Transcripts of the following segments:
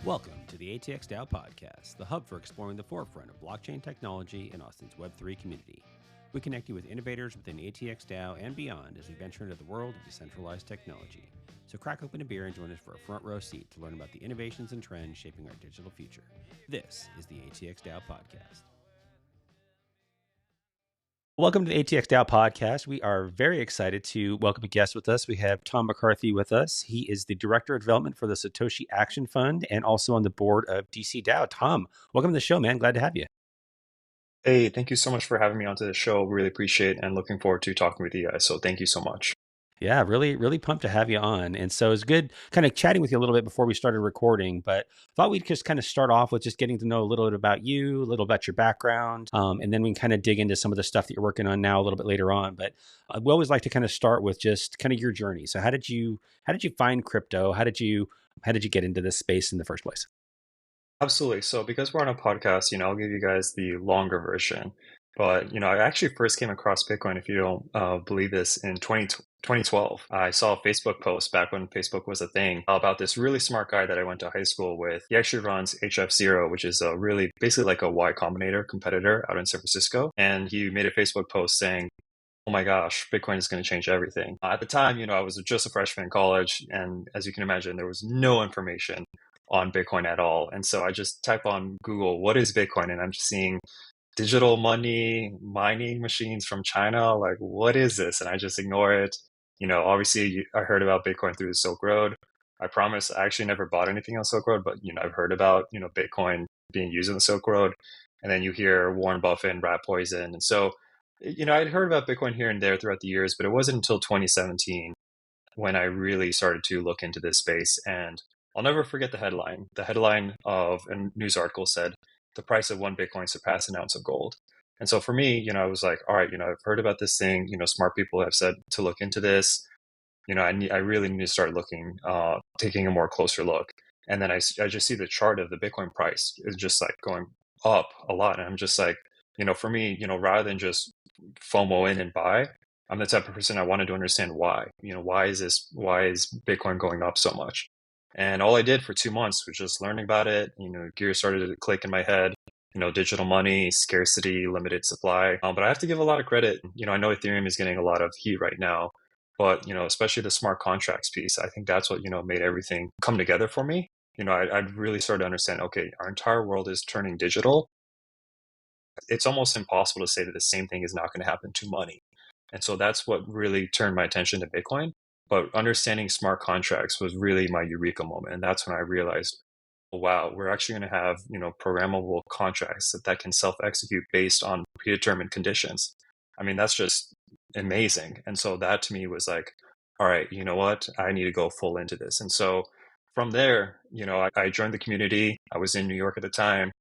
Welcome to the ATX DAO Podcast, the hub for exploring the forefront of blockchain technology in Austin's Web3 community. We connect you with innovators within ATX DAO and beyond as we venture into the world of decentralized technology. So crack open a beer and join us for a front row seat to learn about the innovations and trends shaping our digital future. This is the ATX DAO Podcast. Welcome to the ATX DAO Podcast. We are very excited to welcome a guest with us. We have Tom McCarthy with us. He is the Director of Development for the Satoshi Action Fund and also on the board of DC DAO. Tom, welcome to the show, man. Glad to have you. Hey, thank you so much for having me onto the show. Really appreciate it and looking forward to talking with you guys. So thank you so much. Yeah, really pumped to have you on. And so it's good kind of chatting with you a little bit before we started recording, but thought we'd just kind of start off with just getting to know a little bit about you, a little about your background, and then we can kind of dig into some of the stuff that you're working on now a little bit later on. But we always like to kind of start with just kind of your journey. So how did you find crypto? How did you get into this space in the first place? Absolutely. So because we're on a podcast, I'll give you guys the longer version. But, I actually first came across Bitcoin, if you don't believe this, in 2012. I saw a Facebook post back when Facebook was a thing about this really smart guy that I went to high school with. He actually runs HF0, which is a really basically like a Y Combinator competitor out in San Francisco. And he made a Facebook post saying, oh my gosh, Bitcoin is going to change everything. At the time, I was just a freshman in college. And as you can imagine, there was no information on Bitcoin at all. And so I just type on Google, what is Bitcoin? And I'm just seeing digital money, mining machines from China. Like, what is this? And I just ignore it. Obviously I heard about Bitcoin through the Silk Road. I promise I actually never bought anything on Silk Road, but, I've heard about, Bitcoin being used on the Silk Road. And then you hear Warren Buffett and rat poison. And so, I'd heard about Bitcoin here and there throughout the years, but it wasn't until 2017 when I really started to look into this space. And I'll never forget the headline. The headline of a news article said, the price of one Bitcoin surpassed an ounce of gold. And so for me, I was like, all right, I've heard about this thing. Smart people have said to look into this. I really need to start looking, taking a more closer look. And then I just see the chart of the Bitcoin price is just like going up a lot. And I'm just like, for me, rather than just FOMO in and buy, I'm the type of person I wanted to understand why. Why is Bitcoin going up so much? And all I did for 2 months was just learning about it. Gears started to click in my head. Digital money, scarcity, limited supply. But I have to give a lot of credit. I know Ethereum is getting a lot of heat right now, but especially the smart contracts piece. I think that's what made everything come together for me. I really started to understand. Okay, our entire world is turning digital. It's almost impossible to say that the same thing is not going to happen to money. And so that's what really turned my attention to Bitcoin. But understanding smart contracts was really my eureka moment. And that's when I realized, oh, wow, we're actually going to have, programmable contracts that can self-execute based on predetermined conditions. I mean, that's just amazing. And so that to me was like, all right, you know what? I need to go full into this. And so from there, I joined the community. I was in New York at the time.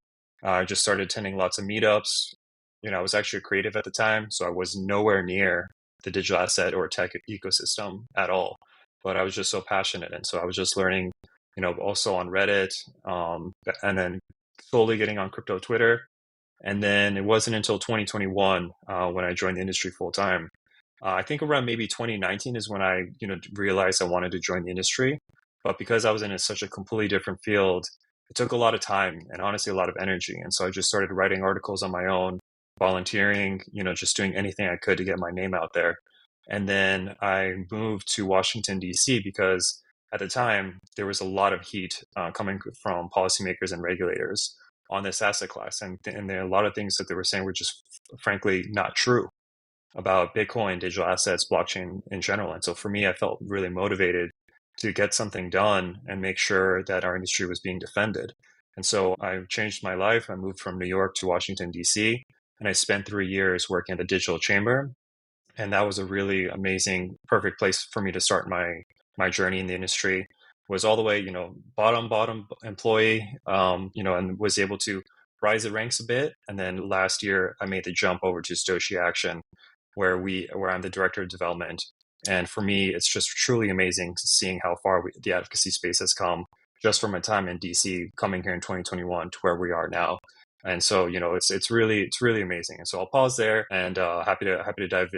I just started attending lots of meetups. I was actually a creative at the time, so I was nowhere near the digital asset or tech ecosystem at all. But I was just so passionate. And so I was just learning, also on Reddit, and then slowly getting on crypto Twitter. And then it wasn't until 2021 when I joined the industry full time. I think around maybe 2019 is when I, realized I wanted to join the industry. But because I was in such a completely different field, it took a lot of time and honestly a lot of energy. And so I just started writing articles on my own, volunteering, just doing anything I could to get my name out there. And then I moved to Washington, DC, because at the time there was a lot of heat coming from policymakers and regulators on this asset class. And there are a lot of things that they were saying were just frankly not true about Bitcoin, digital assets, blockchain in general. And so for me, I felt really motivated to get something done and make sure that our industry was being defended. And so I changed my life. I moved from New York to Washington, DC, and I spent 3 years working at the Digital Chamber. And that was a really amazing, perfect place for me to start my journey in the industry. Was all the way, bottom employee, and was able to rise the ranks a bit. And then last year, I made the jump over to Satoshi Action, where I'm the director of development. And for me, it's just truly amazing seeing how far the advocacy space has come just from my time in DC, coming here in 2021 to where we are now. And so, it's really amazing. And so I'll pause there and happy to dive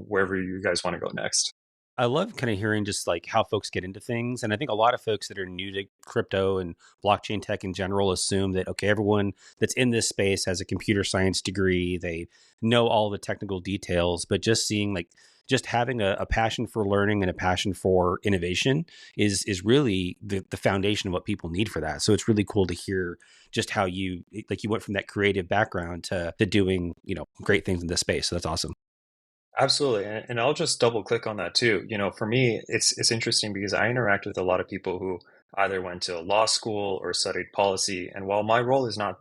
wherever you guys want to go next. I love kind of hearing just like how folks get into things. And I think a lot of folks that are new to crypto and blockchain tech in general assume that, okay, everyone that's in this space has a computer science degree. They know all the technical details, but just seeing like, just having a passion for learning and a passion for innovation is really the foundation of what people need for that. So it's really cool to hear just how you went from that creative background to doing, great things in this space. So that's awesome. Absolutely. And I'll just double click on that too. For me, it's interesting because I interact with a lot of people who either went to law school or studied policy. And while my role is not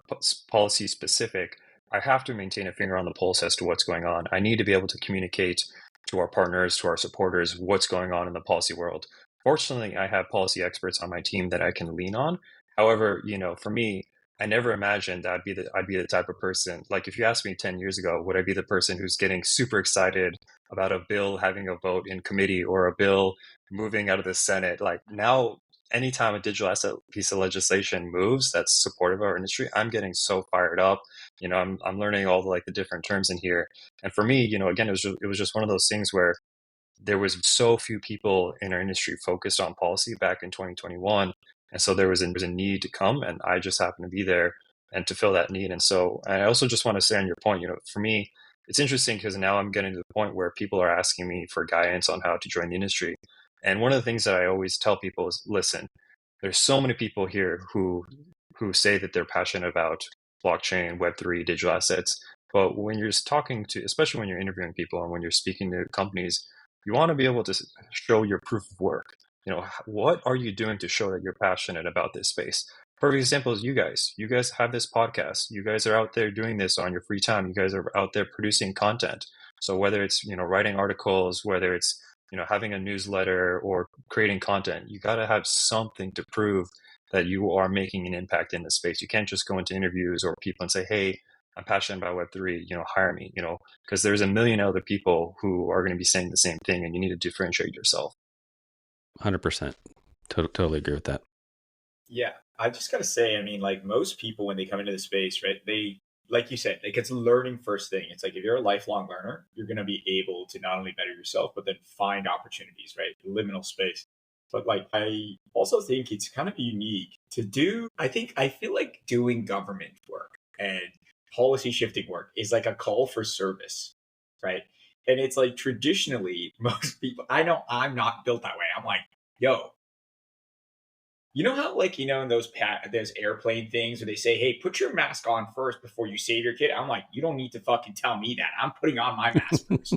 policy specific, I have to maintain a finger on the pulse as to what's going on. I need to be able to communicate to our partners, to our supporters, what's going on in the policy world. Fortunately, I have policy experts on my team that I can lean on. However, for me, I never imagined that I'd be the type of person. Like if you asked me 10 years ago, would I be the person who's getting super excited about a bill having a vote in committee or a bill moving out of the Senate? Like now, anytime a digital asset piece of legislation moves that's supportive of our industry, I'm getting so fired up. I'm learning all the different terms in here. And for me, again, it was just one of those things where there was so few people in our industry focused on policy back in 2021. And so there was a need to come, and I just happened to be there and to fill that need. And so I also just want to say on your point, for me, it's interesting because now I'm getting to the point where people are asking me for guidance on how to join the industry. And one of the things that I always tell people is, listen, there's so many people here who say that they're passionate about blockchain, Web3, digital assets. But when you're talking to, especially when you're interviewing people and when you're speaking to companies, you want to be able to show your proof of work. What are you doing to show that you're passionate about this space? Perfect example is you guys. You guys have this podcast. You guys are out there doing this on your free time. You guys are out there producing content. So whether it's, writing articles, whether it's, having a newsletter or creating content, you got to have something to prove that you are making an impact in the space. You can't just go into interviews or people and say, hey, I'm passionate about Web3, hire me, because there's a million other people who are going to be saying the same thing and you need to differentiate yourself. 100%. Totally agree with that. Yeah, I just got to say, I mean, like most people, when they come into the space, right, they, like you said, like it's learning first thing. It's like if you're a lifelong learner, you're going to be able to not only better yourself, but then find opportunities, right? Liminal space. But like, I also think it's kind of unique to do. I feel like doing government work and policy shifting work is like a call for service, right? And it's like traditionally, most people, I know I'm not built that way. I'm like, yo, you know how like, in those airplane things where they say, hey, put your mask on first before you save your kid. I'm like, you don't need to fucking tell me that. I'm putting on my mask first.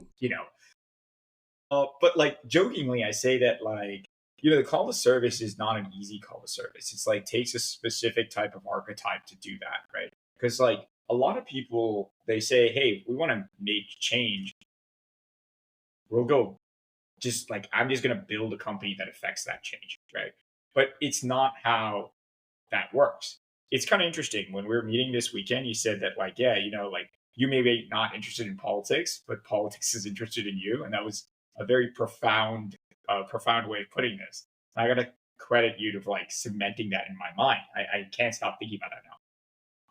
But like jokingly, I say that like, the call to service is not an easy call to service. It's like takes a specific type of archetype to do that, right? Because like a lot of people, they say, hey, we want to make change. We'll go just like, I'm just going to build a company that affects that change, right? But it's not how that works. It's kind of interesting. When we were meeting this weekend, you said that like, yeah, like you may be not interested in politics, but politics is interested in you. And that was a very profound way of putting this. I got to credit you to like cementing that in my mind. I can't stop thinking about that now.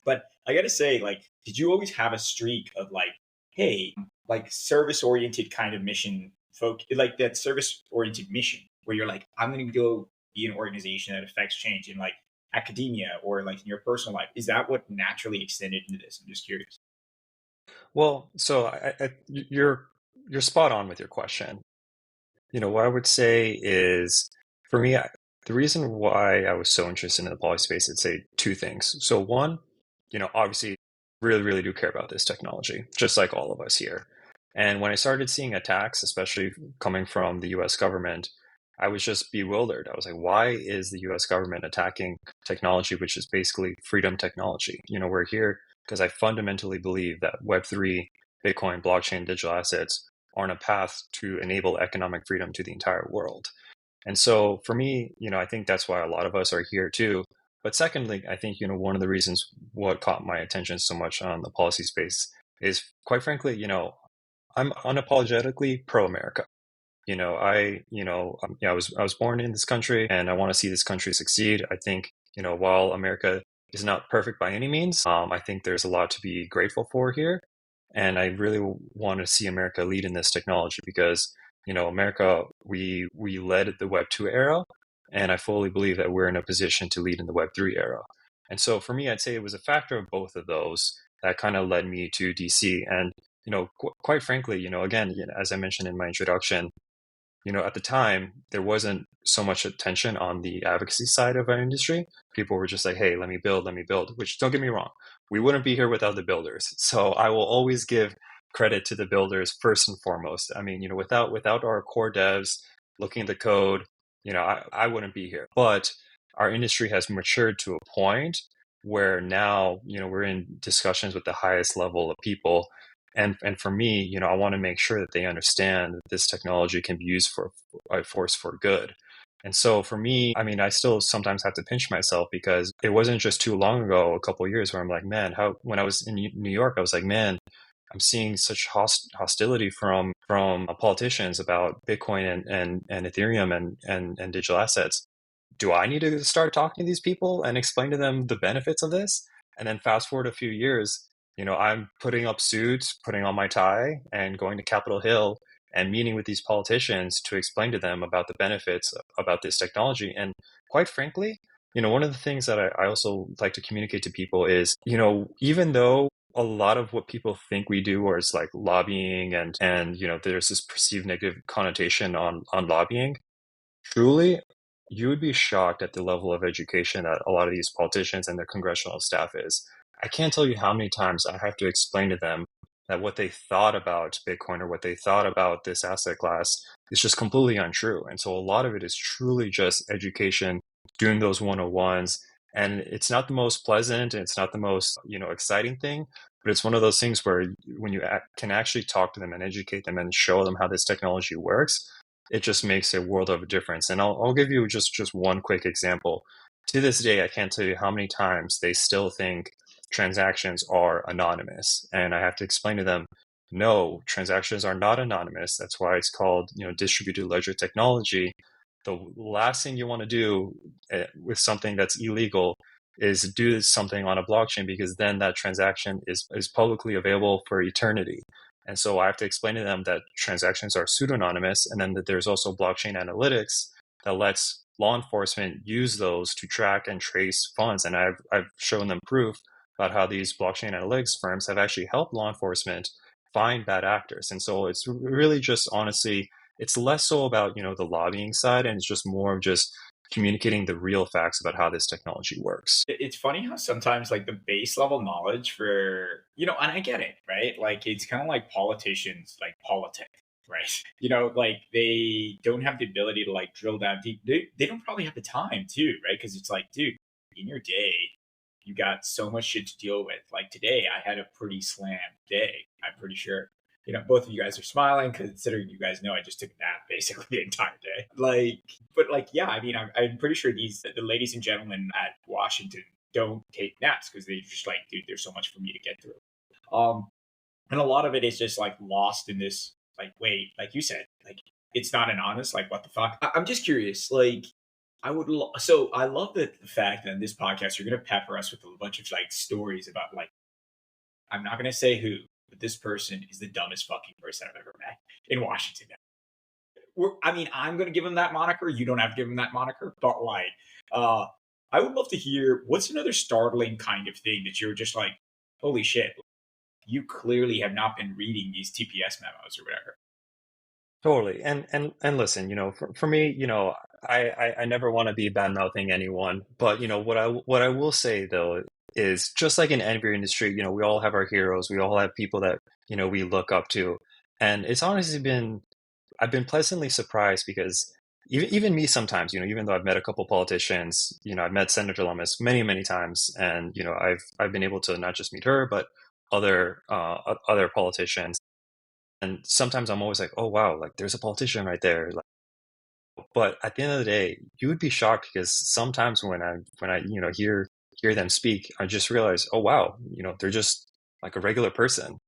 But I got to say, like, did you always have a streak of like, hey, like service oriented kind of mission like that service oriented mission where you're like, I'm going to go be an organization that affects change in like academia or like in your personal life? Is that what naturally extended into this? I'm just curious. Well, so you're spot on with your question. What I would say is, for me, the reason why I was so interested in the policy space, I'd say two things. So one, obviously, really, really do care about this technology, just like all of us here. And when I started seeing attacks, especially coming from the US government, I was just bewildered. I was like, why is the US government attacking technology, which is basically freedom technology? We're here because I fundamentally believe that Web3, Bitcoin, blockchain, digital assets are on a path to enable economic freedom to the entire world. And so for me, I think that's why a lot of us are here too. But secondly, I think, one of the reasons what caught my attention so much on the policy space is, quite frankly, I'm unapologetically pro-America. I was born in this country and I want to see this country succeed. I think, while America is not perfect by any means, I think there's a lot to be grateful for here. And I really want to see America lead in this technology because America, we led the Web 2 era, and I fully believe that we're in a position to lead in the Web 3 era. And so for me, I'd say it was a factor of both of those that kind of led me to DC. And quite frankly, again, as I mentioned in my introduction, at the time, there wasn't so much attention on the advocacy side of our industry. People were just like, hey, let me build, which don't get me wrong, we wouldn't be here without the builders. So I will always give credit to the builders first and foremost. I mean, without our core devs looking at the code, I wouldn't be here. But our industry has matured to a point where now, we're in discussions with the highest level of people. And for me, I want to make sure that they understand that this technology can be used for a force for good. And so for me, I mean, I still sometimes have to pinch myself because it wasn't just too long ago, a couple of years, where I'm like, man, when I was in New York, I was like, man, I'm seeing such hostility from politicians about Bitcoin and Ethereum and digital assets. Do I need to start talking to these people and explain to them the benefits of this? And then fast forward a few years, I'm putting up suits, putting on my tie, and going to Capitol Hill and meeting with these politicians to explain to them about the benefits about this technology. And quite frankly, one of the things that I also like to communicate to people is, even though a lot of what people think we do is like lobbying and there's this perceived negative connotation on lobbying, truly, you would be shocked at the level of education that a lot of these politicians and their congressional staff is. I can't tell you how many times I have to explain to them that what they thought about Bitcoin or what they thought about this asset class is just completely untrue. And so a lot of it is truly just education, doing those 101s. And it's not the most pleasant, and it's not the most, exciting thing, but it's one of those things where when you can actually talk to them and educate them and show them how this technology works, it just makes a world of a difference. And I'll give you just one quick example. To this day, I can't tell you how many times they still think transactions are anonymous. And I have to explain to them, no, transactions are not anonymous. That's why it's called, distributed ledger technology. The last thing you want to do with something that's illegal is do something on a blockchain, because then that transaction is publicly available for eternity. And so I have to explain to them that transactions are pseudonymous, and then that there's also blockchain analytics that lets law enforcement use those to track and trace funds. And I've shown them proof about how these blockchain analytics firms have actually helped law enforcement find bad actors. And so it's really just, honestly, it's less so about, the lobbying side, and it's just more of just communicating the real facts about how this technology works. It's funny how sometimes like the base level knowledge for, and I get it, right? Like it's kind of like politicians, like politics, right? Like they don't have the ability to like drill down deep. They don't probably have the time too, right? Because it's like, dude, in your day, you got so much shit to deal with. Like today, I had a pretty slammed day. I'm pretty sure. Both of you guys are smiling, considering you guys know I just took a nap basically the entire day. Yeah, I mean, I'm pretty sure the ladies and gentlemen at Washington don't take naps because they're just like, dude, there's so much for me to get through. And a lot of it is just like lost in this, like, wait, like you said, like it's not an honest, like what the fuck. I'm just curious, like I love the fact that in this podcast you're gonna pepper us with a bunch of like stories about like, I'm not gonna say who, but this person is the dumbest fucking person I've ever met in Washington. I'm going to give him that moniker. You don't have to give him that moniker, but like, I would love to hear what's another startling kind of thing that you're just like, holy shit, you clearly have not been reading these TPS memos or whatever. Totally. And listen, for me, I never want to be bad mouthing anyone, but what I will say though is, just like in every industry, we all have our heroes. We all have people that, we look up to. And it's honestly I've been pleasantly surprised, because even me sometimes, even though I've met a couple politicians, I've met Senator Lummis many, many times. And, I've been able to not just meet her, but other politicians. And sometimes I'm always like, oh, wow, like there's a politician right there. But at the end of the day, you would be shocked, because sometimes when I hear them speak, I just realize, oh wow, they're just like a regular person.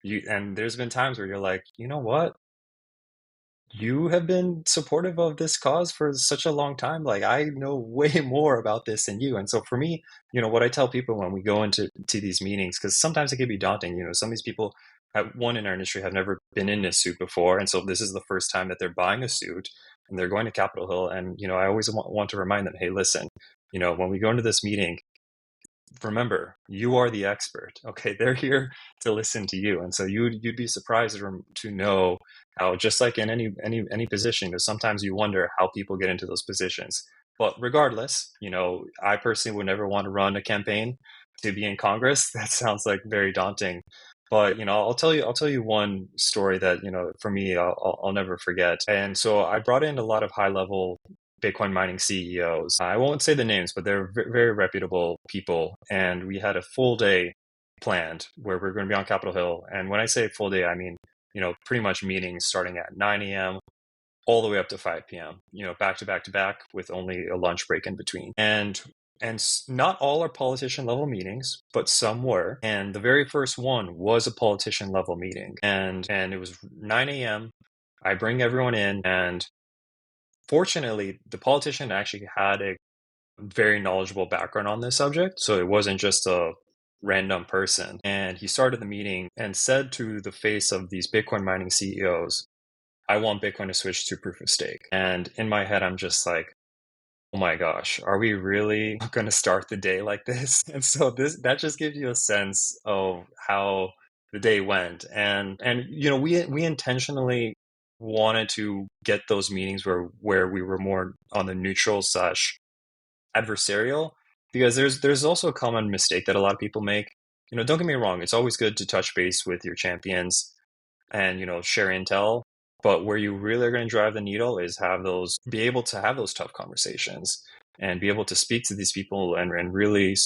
And there's been times where you're like, you know what? You have been supportive of this cause for such a long time. Like, I know way more about this than you. And so for me, what I tell people when we go into these meetings, because sometimes it can be daunting, some of these people, one in our industry have never been in a suit before. And so this is the first time that they're buying a suit and they're going to Capitol Hill. And, I always want to remind them, hey, listen, when we go into this meeting, remember, you are the expert. Okay, they're here to listen to you, and so you'd be surprised to know how, just like in any position, because sometimes you wonder how people get into those positions. But regardless, I personally would never want to run a campaign to be in Congress. That sounds like very daunting. But I'll tell you one story that for me I'll never forget. And so I brought in a lot of high level Bitcoin mining CEOs. I won't say the names, but they're very reputable people. And we had a full day planned where we're going to be on Capitol Hill. And when I say full day, I mean, pretty much meetings starting at 9 a.m. all the way up to 5 p.m., back to back to back with only a lunch break in between. And not all are politician level meetings, but some were. And the very first one was a politician level meeting. And it was 9 a.m. I bring everyone in, and fortunately, the politician actually had a very knowledgeable background on this subject. So it wasn't just a random person. And he started the meeting and said to the face of these Bitcoin mining CEOs, I want Bitcoin to switch to proof of stake. And in my head, I'm just like, oh my gosh, are we really going to start the day like this? And so that just gives you a sense of how the day went. And we intentionally wanted to get those meetings where we were more on the neutral / adversarial, because there's also a common mistake that a lot of people make. Don't get me wrong, it's always good to touch base with your champions and share intel, but where you really are going to drive the needle is be able to have those tough conversations and be able to speak to these people and really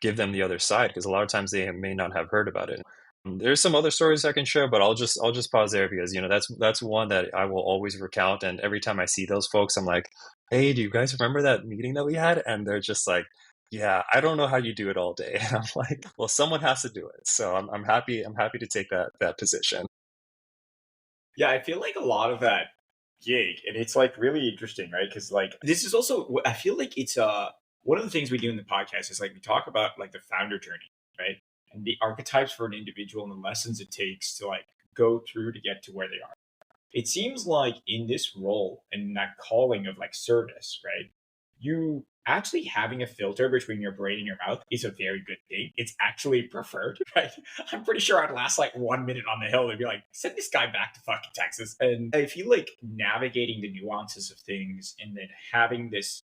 give them the other side, because a lot of times they may not have heard about it. There's some other stories I can share, but I'll just pause there, because that's one that I will always recount. And every time I see those folks, I'm like, hey, do you guys remember that meeting that we had? And they're just like, yeah, I don't know how you do it all day. And I'm like, well, someone has to do it. So I'm happy to take that position. Yeah, I feel like a lot of that gig, and it's like really interesting, right? Because like this is also, I feel like it's one of the things we do in the podcast is like we talk about like the founder journey, right? And the archetypes for an individual and the lessons it takes to like go through to get to where they are. It seems like in this role and that calling of like service, right? You actually having a filter between your brain and your mouth is a very good thing. It's actually preferred, right? I'm pretty sure I'd last like 1 minute on the hill and be like, send this guy back to fucking Texas. And I feel like navigating the nuances of things and then having this,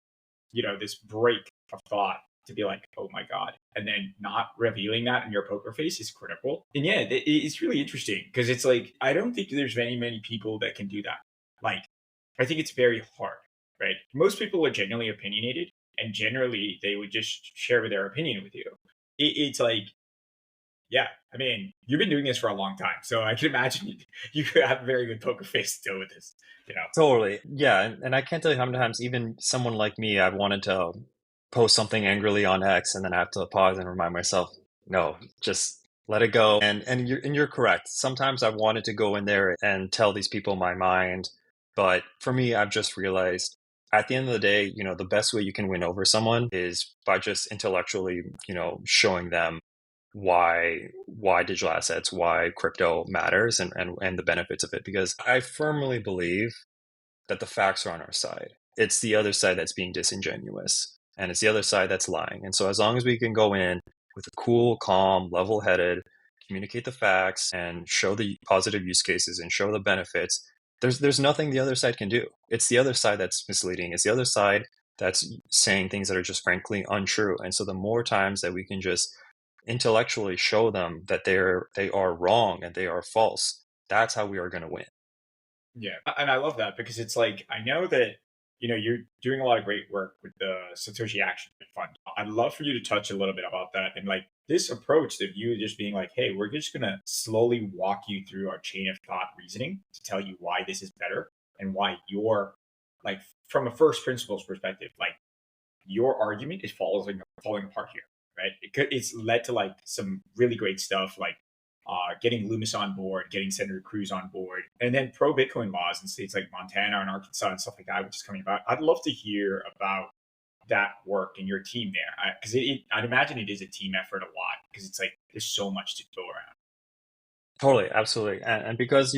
this break of thought to be like, oh my God, and then not revealing that in your poker face is critical. And yeah, it's really interesting because it's like, I don't think there's many people that can do that. Like, I think it's very hard, right? Most people are genuinely opinionated and generally they would just share their opinion with you. It's like, yeah, I mean, you've been doing this for a long time, so I can imagine you could have a very good poker face to deal with this. Totally. Yeah. And I can't tell you how many times even someone like me, I've wanted to post something angrily on X, and then I have to pause and remind myself, no, just let it go. And you're correct. Sometimes I've wanted to go in there and tell these people my mind. But for me, I've just realized at the end of the day, the best way you can win over someone is by just intellectually, showing them why digital assets, why crypto matters, and the benefits of it. Because I firmly believe that the facts are on our side. It's the other side that's being disingenuous, and it's the other side that's lying. And so as long as we can go in with a cool, calm, level-headed, communicate the facts and show the positive use cases and show the benefits, there's nothing the other side can do. It's the other side that's misleading. It's the other side that's saying things that are just frankly untrue. And so the more times that we can just intellectually show them that they are wrong and they are false, that's how we are going to win. Yeah. And I love that because it's like, I know that, you're doing a lot of great work with the Satoshi Action Fund. I'd love for you to touch a little bit about that and like this approach of you just being like, hey, we're just going to slowly walk you through our chain of thought reasoning to tell you why this is better and why you're like, from a first principles perspective, like your argument is falling apart here, right? It's led to like some really great stuff like getting Loomis on board, getting Senator Cruz on board, and then pro Bitcoin laws in states like Montana and Arkansas and stuff like that, which is coming about. I'd love to hear about that work and your team there, because I'd imagine it is a team effort a lot because it's like there's so much to go around. Totally, absolutely. And because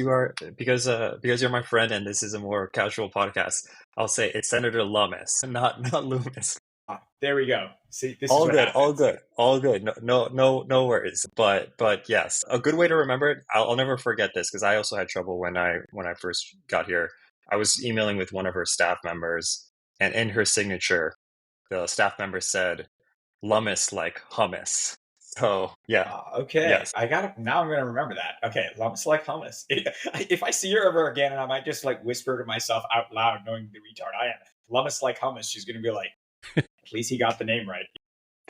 because you're my friend and this is a more casual podcast, I'll say it's Senator Lummis, not Loomis. There we go. See, this is All what good, all happens. good, all good. No worries. But yes, a good way to remember it. I'll never forget this because I also had trouble when I first got here. I was emailing with one of her staff members, and in her signature, the staff member said "Lummis like hummus." So yeah, Okay, yes, I gotta now. I'm gonna remember that. Okay, lumps like hummus. If I see her ever again, and I might just like whisper to myself out loud, knowing the retard I am, lumps like hummus. She's gonna be like, at least he got the name right.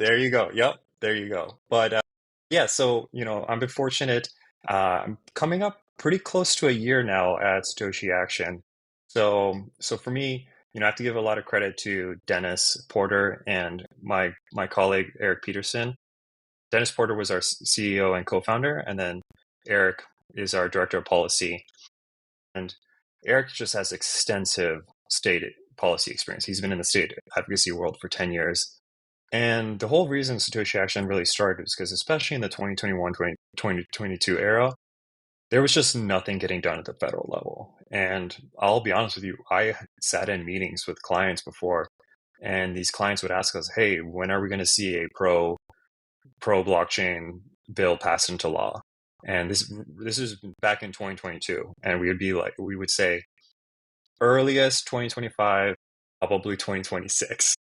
there you go. Yep, there you go. But yeah, so I've been fortunate. I'm coming up pretty close to a year now at Satoshi Action. So for me, I have to give a lot of credit to Dennis Porter and my colleague Eric Peterson. Dennis Porter was our CEO and co-founder, and then Eric is our director of policy. And Eric just has extensive state policy experience. He's been in the state advocacy world for 10 years. And the whole reason Satoshi Action really started is because, especially in the 2021 2022 era, there was just nothing getting done at the federal level. And I'll be honest with you, I sat in meetings with clients before, and these clients would ask us, hey, when are we going to see a pro blockchain bill passed into law? And this is back in 2022, and we would say earliest 2025, probably 2026.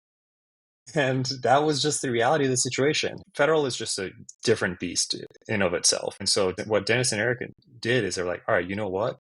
And that was just the reality of the situation. Federal is just a different beast in of itself. And so what Dennis and Eric did is they're like, all right, you know what?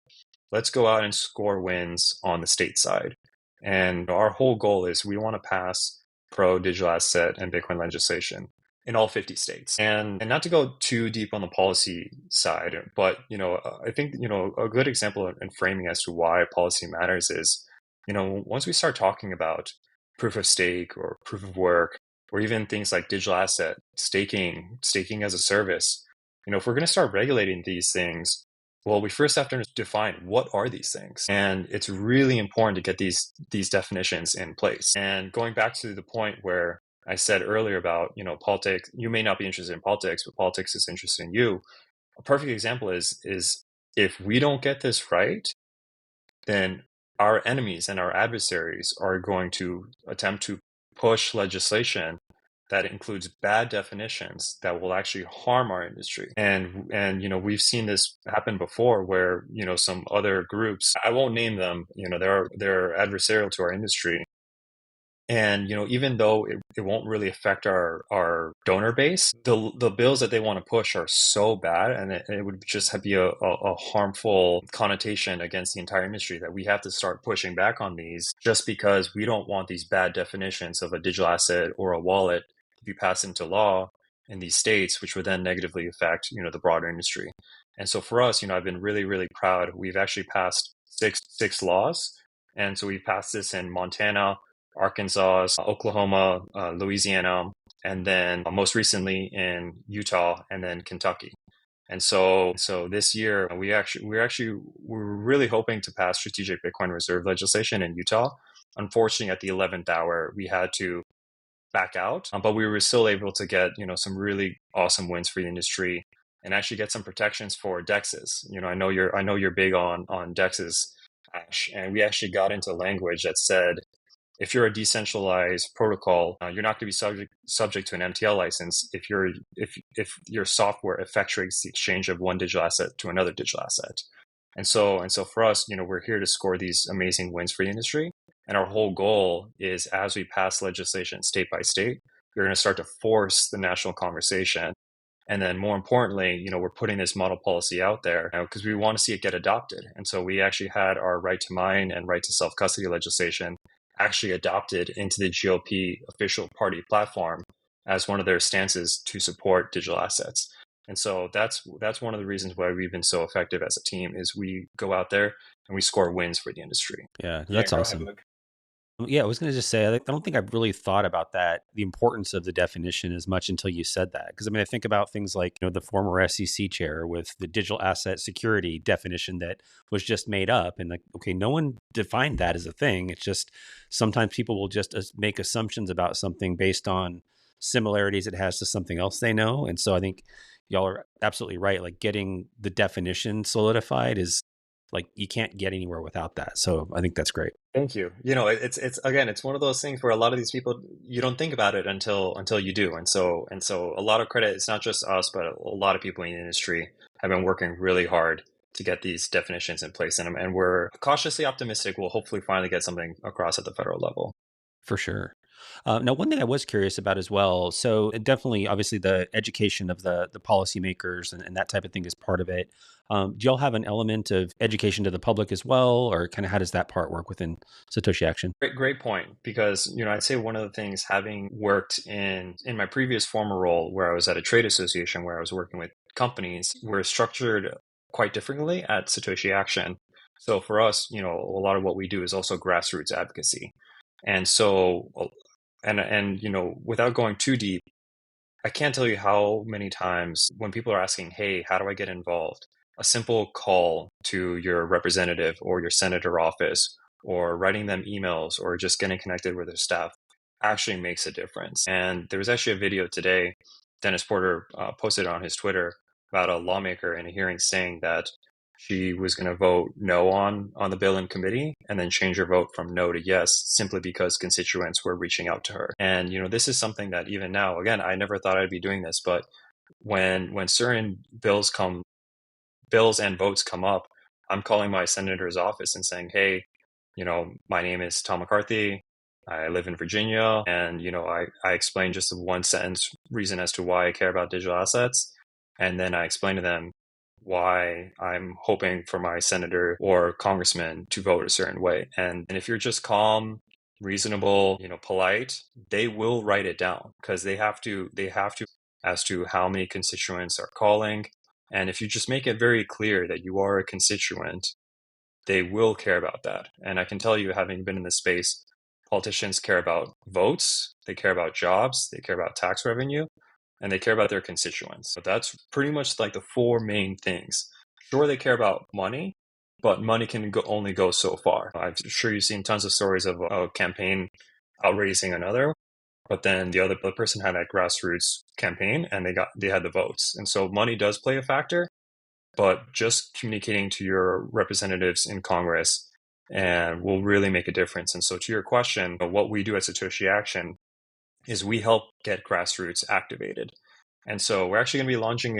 Let's go out and score wins on the state side. And our whole goal is we want to pass pro digital asset and Bitcoin legislation in all 50 states. And not to go too deep on the policy side, but I think a good example and framing as to why policy matters is, once we start talking about proof of stake or proof of work, or even things like digital asset staking as a service, if we're going to start regulating these things, well, we first have to define what are these things, and it's really important to get these definitions in place. And going back to the point where I said earlier about politics, you may not be interested in politics, but politics is interested in you. A perfect example is if we don't get this right, then our enemies and our adversaries are going to attempt to push legislation that includes bad definitions that will actually harm our industry. And we've seen this happen before where some other groups, I won't name them, they're adversarial to our industry. And even though it won't really affect our donor base, the bills that they want to push are so bad, and it would just be a harmful connotation against the entire industry that we have to start pushing back on these, just because we don't want these bad definitions of a digital asset or a wallet to be passed into law in these states, which would then negatively affect the broader industry. And so for us, I've been really, really proud. We've actually passed six laws, and so we've passed this in Montana, Arkansas, Oklahoma, Louisiana, and then most recently in Utah and then Kentucky. And so this year we're really hoping to pass strategic Bitcoin reserve legislation in Utah. Unfortunately, at the 11th hour, we had to back out, but we were still able to get some really awesome wins for the industry and actually get some protections for DEXs. I know you're big on DEXs, Ash, and we actually got into language that said, if you're a decentralized protocol, you're not going to be subject to an MTL license if your software effectuates the exchange of one digital asset to another digital asset. And so for us, we're here to score these amazing wins for the industry. And our whole goal is, as we pass legislation state by state, we're going to start to force the national conversation. And then more importantly, we're putting this model policy out there because we want to see it get adopted. And so we actually had our right to mine and right to self-custody legislation actually adopted into the GOP official party platform as one of their stances to support digital assets. And so that's one of the reasons why we've been so effective as a team is we go out there and we score wins for the industry. Yeah, that's awesome. Yeah, I was going to just say, I don't think I've really thought about that, the importance of the definition as much until you said that. Because I think about things like, the former SEC chair with the digital asset security definition that was just made up. And okay, no one defined that as a thing. It's just sometimes people will just make assumptions about something based on similarities it has to something else they know. And so I think, y'all are absolutely right. Like getting the definition solidified is like, you can't get anywhere without that. So I think that's great. Thank you. It's again, it's one of those things where a lot of these people, you don't think about it until you do. And so a lot of credit, it's not just us, but a lot of people in the industry have been working really hard to get these definitions in place. And we're cautiously optimistic we'll hopefully finally get something across at the federal level. For sure. Now, one thing I was curious about as well. So definitely, obviously, the education of the policymakers and that type of thing is part of it. Do y'all have an element of education to the public as well, or kind of how does that part work within Satoshi Action? Great point. Because, I'd say one of the things, having worked in my previous former role where I was at a trade association where I was working with companies, we're structured quite differently at Satoshi Action. So for us, a lot of what we do is also grassroots advocacy. And so, without going too deep, I can't tell you how many times when people are asking, hey, how do I get involved? A simple call to your representative or your senator office, or writing them emails, or just getting connected with their staff actually makes a difference. And there was actually a video today, Dennis Porter posted on his Twitter about a lawmaker in a hearing saying that she was going to vote no on the bill in committee and then change her vote from no to yes simply because constituents were reaching out to her. And this is something that even now, again, I never thought I'd be doing this, but when certain bills and votes come up, I'm calling my senator's office and saying, hey, my name is Tom McCarthy. I live in Virginia. And, I explain just a one sentence reason as to why I care about digital assets. And then I explain to them why I'm hoping for my senator or congressman to vote a certain way. And if you're just calm, reasonable, polite, they will write it down because they have to as to how many constituents are calling. And if you just make it very clear that you are a constituent, they will care about that. And I can tell you, having been in this space, politicians care about votes, they care about jobs, they care about tax revenue, and they care about their constituents. So that's pretty much like the four main things. Sure, they care about money, but money can only go so far. I'm sure you've seen tons of stories of a campaign outraising another, but then the person had that grassroots campaign and they had the votes. And so money does play a factor, but just communicating to your representatives in Congress and will really make a difference. And so to your question, what we do at Satoshi Action is we help get grassroots activated. And so we're actually going to be launching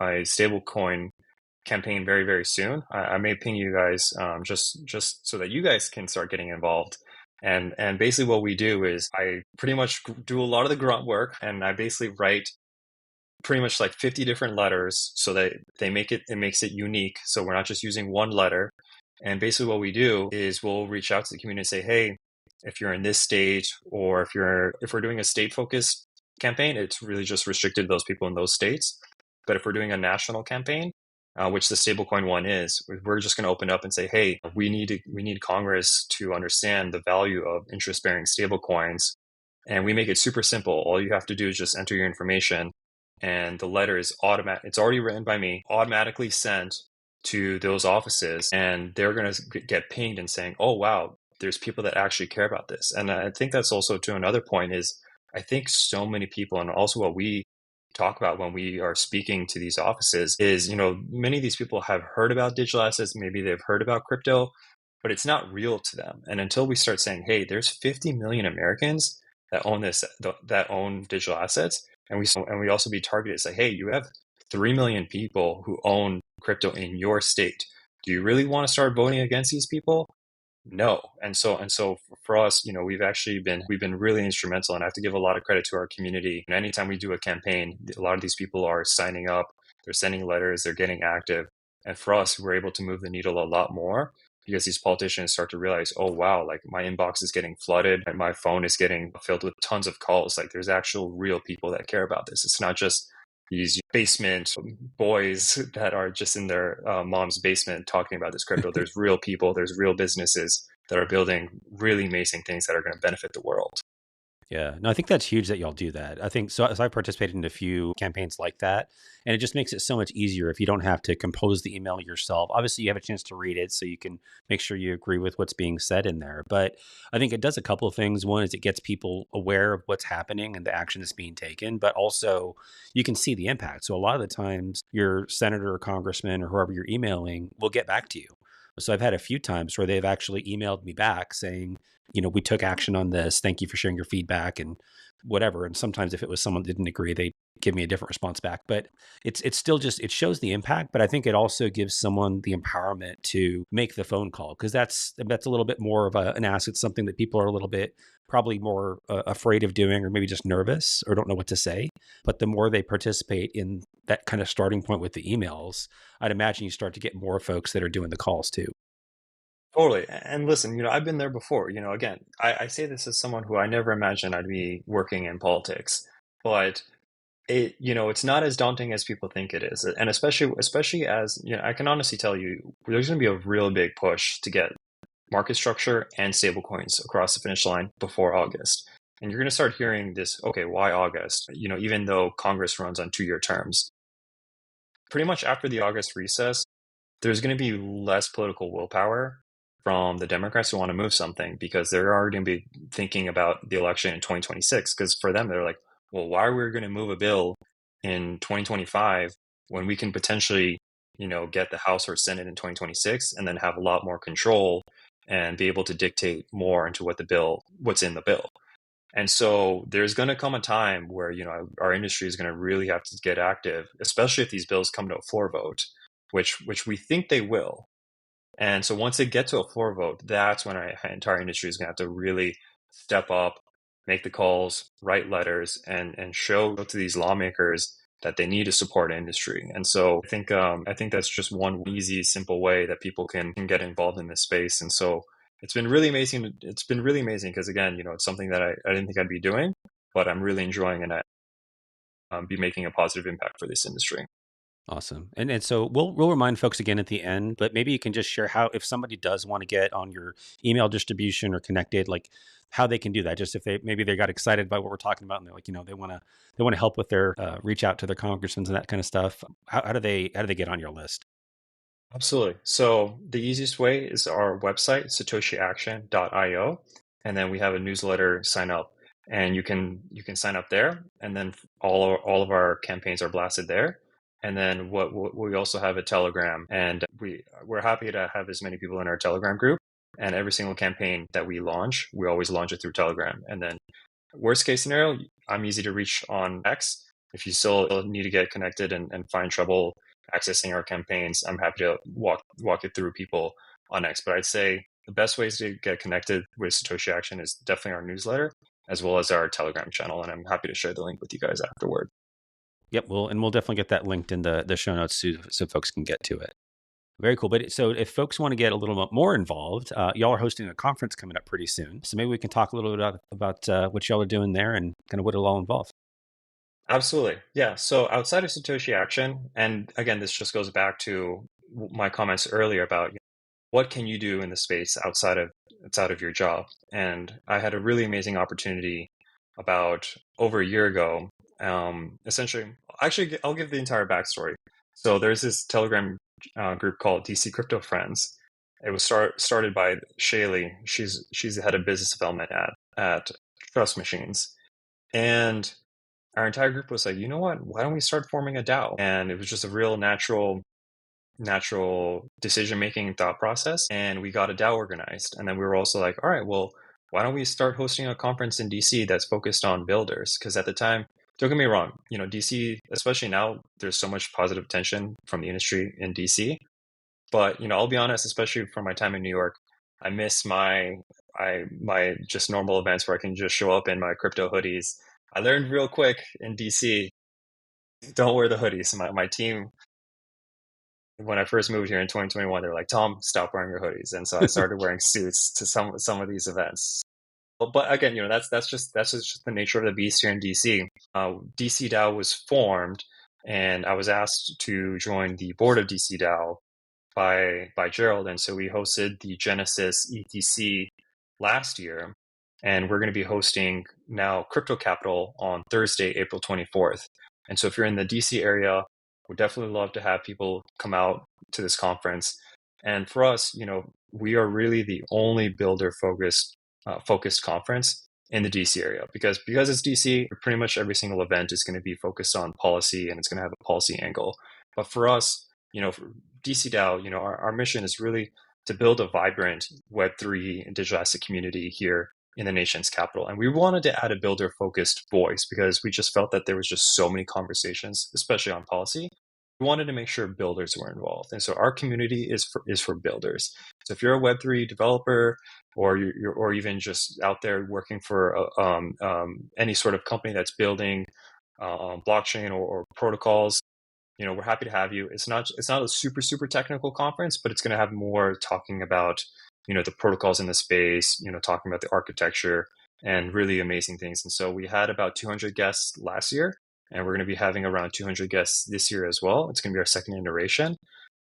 a stable coin campaign very, very soon. I may ping you guys just so that you guys can start getting involved. And basically what we do is I pretty much do a lot of the grunt work, and I basically write pretty much like 50 different letters so that it makes it unique. So we're not just using one letter. And basically what we do is we'll reach out to the community and say, hey, if you're in this state, or if we're doing a state focused campaign, it's really just restricted to those people in those states. But if we're doing a national campaign, which the stablecoin one is, we're just going to open up and say, hey, we need Congress to understand the value of interest bearing stablecoins. And we make it super simple. All you have to do is just enter your information, and the letter is automatic. It's already written by me, automatically sent to those offices, and they're going to get pinged and saying, oh, wow, there's people that actually care about this. And I think that's also to another point is I think so many people, and also what we talk about when we are speaking to these offices is, many of these people have heard about digital assets, maybe they've heard about crypto, but it's not real to them. And until we start saying, hey, there's 50 million Americans that own digital assets, and we also be targeted, say, hey, you have 3 million people who own crypto in your state. Do you really want to start voting against these people? No. And so for us, we've been really instrumental, and I have to give a lot of credit to our community. And anytime we do a campaign, a lot of these people are signing up, they're sending letters, they're getting active. And for us, we're able to move the needle a lot more because these politicians start to realize, oh, wow, like my inbox is getting flooded and my phone is getting filled with tons of calls. Like there's actual real people that care about this. It's not just these basement boys that are just in their mom's basement talking about this crypto. There's real people, there's real businesses that are building really amazing things that are going to benefit the world. Yeah, no, I think that's huge that y'all do that. I think so. I've participated in a few campaigns like that, and it just makes it so much easier if you don't have to compose the email yourself. Obviously, you have a chance to read it, so you can make sure you agree with what's being said in there. But I think it does a couple of things. One is it gets people aware of what's happening and the action that's being taken, but also you can see the impact. So a lot of the times, your senator or congressman or whoever you're emailing will get back to you. So I've had a few times where they've actually emailed me back saying, we took action on this. Thank you for sharing your feedback and whatever. And sometimes if it was someone that didn't agree, they give me a different response back. But it's still just, it shows the impact, but I think it also gives someone the empowerment to make the phone call, because that's a little bit more of an ask. It's something that people are a little bit probably more afraid of doing, or maybe just nervous or don't know what to say. But the more they participate in that kind of starting point with the emails, I'd imagine you start to get more folks that are doing the calls too. Totally. And listen, I've been there before. Again, I say this as someone who I never imagined I'd be working in politics, but it's not as daunting as people think it is. And especially as, I can honestly tell you, there's going to be a real big push to get market structure and stablecoins across the finish line before August. And you're going to start hearing this, okay, why August? Even though Congress runs on 2-year terms. Pretty much after the August recess, there's going to be less political willpower from the Democrats who want to move something, because they're already going to be thinking about the election in 2026. Because for them, they're like, well, why are we going to move a bill in 2025 when we can potentially, get the House or Senate in 2026 and then have a lot more control and be able to dictate more into what's in the bill. And so there's going to come a time where, our industry is going to really have to get active, especially if these bills come to a floor vote, which we think they will. And so once they get to a floor vote, that's when our entire industry is going to have to really step up, make the calls, write letters, and show to these lawmakers that they need to support industry. And so I think that's just one easy, simple way that people can get involved in this space. And so it's been really amazing. It's been really amazing because, again, it's something that I didn't think I'd be doing, but I'm really enjoying, and I be making a positive impact for this industry. Awesome. And so we'll remind folks again at the end, but maybe you can just share how, if somebody does want to get on your email distribution or connected, like how they can do that. Just if they got excited by what we're talking about and they're like, they want to help with their reach out to their congressmen and that kind of stuff. How do they get on your list? Absolutely. So the easiest way is our website, satoshiaction.io, and then we have a newsletter sign up, and you can sign up there, and then all of our campaigns are blasted there. And then we also have a Telegram, and we're happy to have as many people in our Telegram group. And every single campaign that we launch, we always launch it through Telegram. And then worst case scenario, I'm easy to reach on X. If you still need to get connected and find trouble accessing our campaigns, I'm happy to walk it through people on X. But I'd say the best ways to get connected with Satoshi Action is definitely our newsletter as well as our Telegram channel. And I'm happy to share the link with you guys afterward. Yep. We'll definitely get that linked in the show notes so folks can get to it. Very cool. But so if folks want to get a little bit more involved, y'all are hosting a conference coming up pretty soon. So maybe we can talk a little bit about what y'all are doing there and kind of what it'll all involve. Absolutely. Yeah. So outside of Satoshi Action, and again, this just goes back to my comments earlier about what can you do in the space outside of your job. And I had a really amazing opportunity about over a year ago. Essentially, actually, I'll give the entire backstory. So there's this Telegram group called DC Crypto Friends. It was started by Shaylee. She's the head of business development at Trust Machines, and our entire group was like, you know what? Why don't we start forming a DAO? And it was just a real natural decision making thought process, and we got a DAO organized. And then we were also like, all right, well, why don't we start hosting a conference in DC that's focused on builders? Because at the time, don't get me wrong, DC, especially now, there's so much positive attention from the industry in DC. But I'll be honest, especially from my time in New York, I miss my just normal events where I can just show up in my crypto hoodies. I learned real quick in DC, don't wear the hoodies. My team, when I first moved here in 2021, they were like, Tom, stop wearing your hoodies. And so I started wearing suits to some of these events. But again, that's just the nature of the beast here in DC. DC DAO was formed, and I was asked to join the board of DC DAO by Gerald. And so we hosted the Genesis ETC last year. And we're going to be hosting now Crypto Capital on Thursday, April 24th. And so if you're in the DC area, we'd definitely love to have people come out to this conference. And for us, we are really the only builder focused conference in the DC area because it's DC, pretty much every single event is going to be focused on policy and it's going to have a policy angle. But for us, for DC DAO, our mission is really to build a vibrant Web3 and digital asset community here in the nation's capital. And we wanted to add a builder focused voice because we just felt that there was just so many conversations, especially on policy. We wanted to make sure builders were involved. And so our community is for builders. So if you're a Web3 developer or or even just out there working for any sort of company that's building blockchain or protocols, we're happy to have you. It's not a super technical conference, but it's going to have more talking about the protocols in the space, talking about the architecture and really amazing things. And so we had about 200 guests last year, and we're going to be having around 200 guests this year as well. It's going to be our second iteration.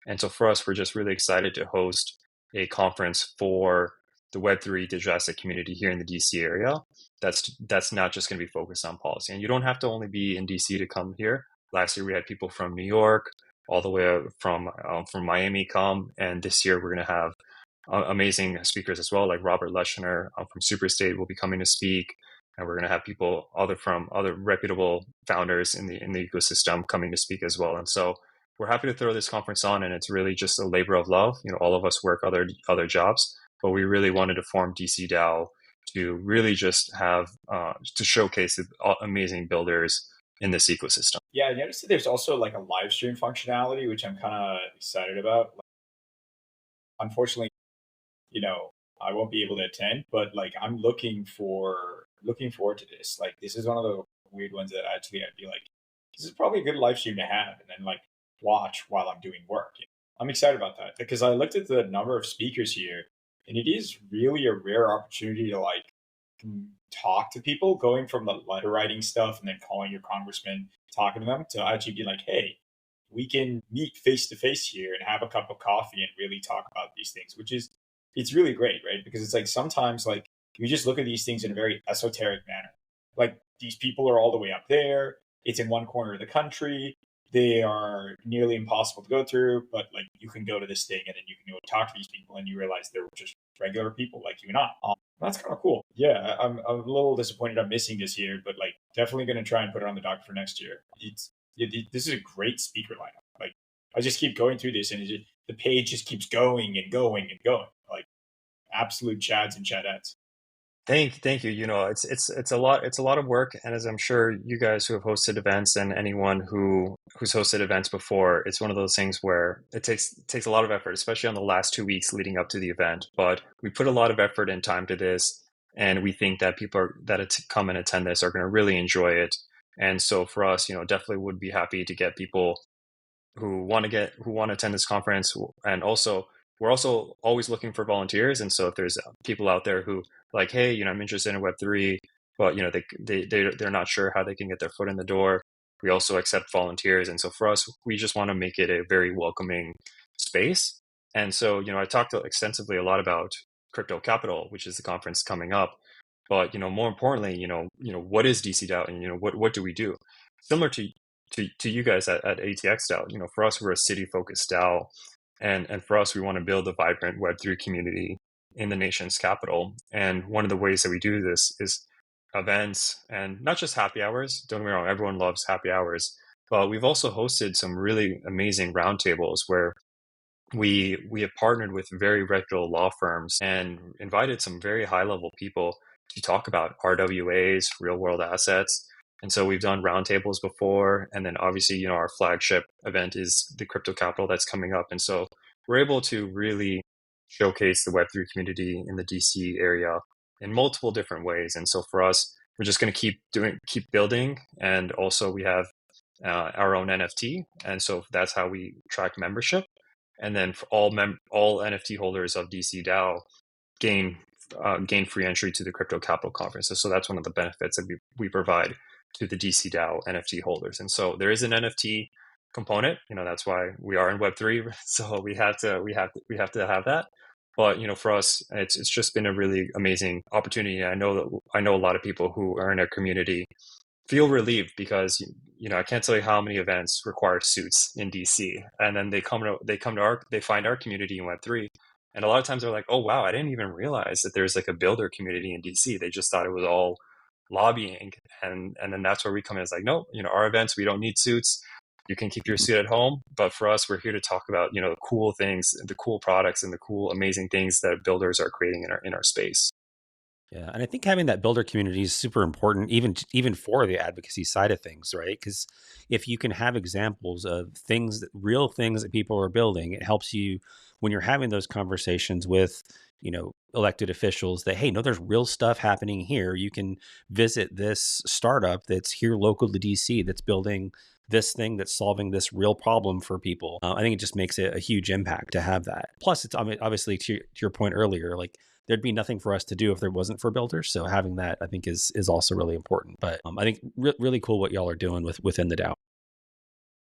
And so for us, we're just really excited to host a conference for the Web3 digital asset community here in the DC area. That's not just going to be focused on policy. And you don't have to only be in DC to come here. Last year, we had people from New York, all the way from Miami come. And this year, we're going to have amazing speakers as well, like Robert Leschner from Superstate will be coming to speak. And we're going to have people from other reputable founders in the ecosystem coming to speak as well. And so we're happy to throw this conference on, and it's really just a labor of love. All of us work other jobs, but we really wanted to form DC DAO to really just have to showcase the amazing builders in this ecosystem. Yeah, I noticed that there's also like a live stream functionality, which I'm kind of excited about. Unfortunately, I won't be able to attend, but like I'm looking forward to this. Like this is one of the weird ones that actually I'd be like, this is probably a good live stream to have and then like watch while I'm doing work. I'm excited about that because I looked at the number of speakers here and it is really a rare opportunity to like talk to people, going from the letter writing stuff and then calling your congressman, talking to them, to actually be like, hey, we can meet face to face here and have a cup of coffee and really talk about these things, it's really great, right? Because it's like sometimes like you just look at these things in a very esoteric manner. Like these people are all the way up there. It's in one corner of the country. They are nearly impossible to go through, but like you can go to this thing and then you can go talk to these people and you realize they're just regular people like you and I. That's kind of cool. Yeah, I'm a little disappointed I'm missing this year, but like definitely going to try and put it on the docket for next year. This is a great speaker lineup. Like I just keep going through this and the page just keeps going and going and going. Like absolute chads and chadettes. Thank you. It's a lot of work, and as I'm sure you guys who have hosted events and anyone who's hosted events before, it's one of those things where it takes a lot of effort, especially on the last 2 weeks leading up to the event. But we put a lot of effort and time to this, and we think that people that come and attend this are going to really enjoy it. And so for us, definitely would be happy to get people who want to attend this conference, and also we're also always looking for volunteers. And so if there's people out there who like, hey, I'm interested in Web3, but they're not sure how they can get their foot in the door, we also accept volunteers. And so for us, we just want to make it a very welcoming space. And so I talked extensively a lot about Crypto Capital, which is the conference coming up. But more importantly, what is DC DAO, and what do we do? Similar to you guys at ATX DAO, for us, we're a city-focused DAO, and for us, we want to build a vibrant Web3 community in the nation's capital. And one of the ways that we do this is events, and not just happy hours. Don't get me wrong, everyone loves happy hours, but we've also hosted some really amazing roundtables where we have partnered with very reputable law firms and invited some very high-level people to talk about RWAs, real-world assets. And so we've done roundtables before. And then obviously, our flagship event is the Crypto Capital that's coming up. And so we're able to really showcase the Web3 community in the DC area in multiple different ways. And so for us, we're just going to keep building. And also we have our own NFT. And so that's how we track membership. And then for all NFT holders of DC DAO gain free entry to the Crypto Capital Conference. So that's one of the benefits that we provide to the DC DAO NFT holders. And so there is an NFT component. That's why we are in Web3. So we have to have that. But for us, it's just been a really amazing opportunity. I know a lot of people who are in our community feel relieved because I can't tell you how many events require suits in DC, and then they find our community in Web3, and a lot of times they're like, oh wow, I didn't even realize that there's like a builder community in DC. They just thought it was all lobbying, and then that's where we come in. It's like, no, our events, we don't need suits. You can keep your suit at home, but for us, we're here to talk about the cool things, the cool products, and the cool amazing things that builders are creating in our space. Yeah, and I think having that builder community is super important, even for the advocacy side of things, right? Because if you can have examples of real things that people are building, it helps you when you're having those conversations with, elected officials that, hey, no, there's real stuff happening here. You can visit this startup that's here local to DC that's building this thing that's solving this real problem for people. I think it just makes it a huge impact to have that. Plus, it's obviously to your point earlier, like there'd be nothing for us to do if there wasn't for builders. So having that, I think, is also really important. But I think really cool what y'all are doing within the DAO.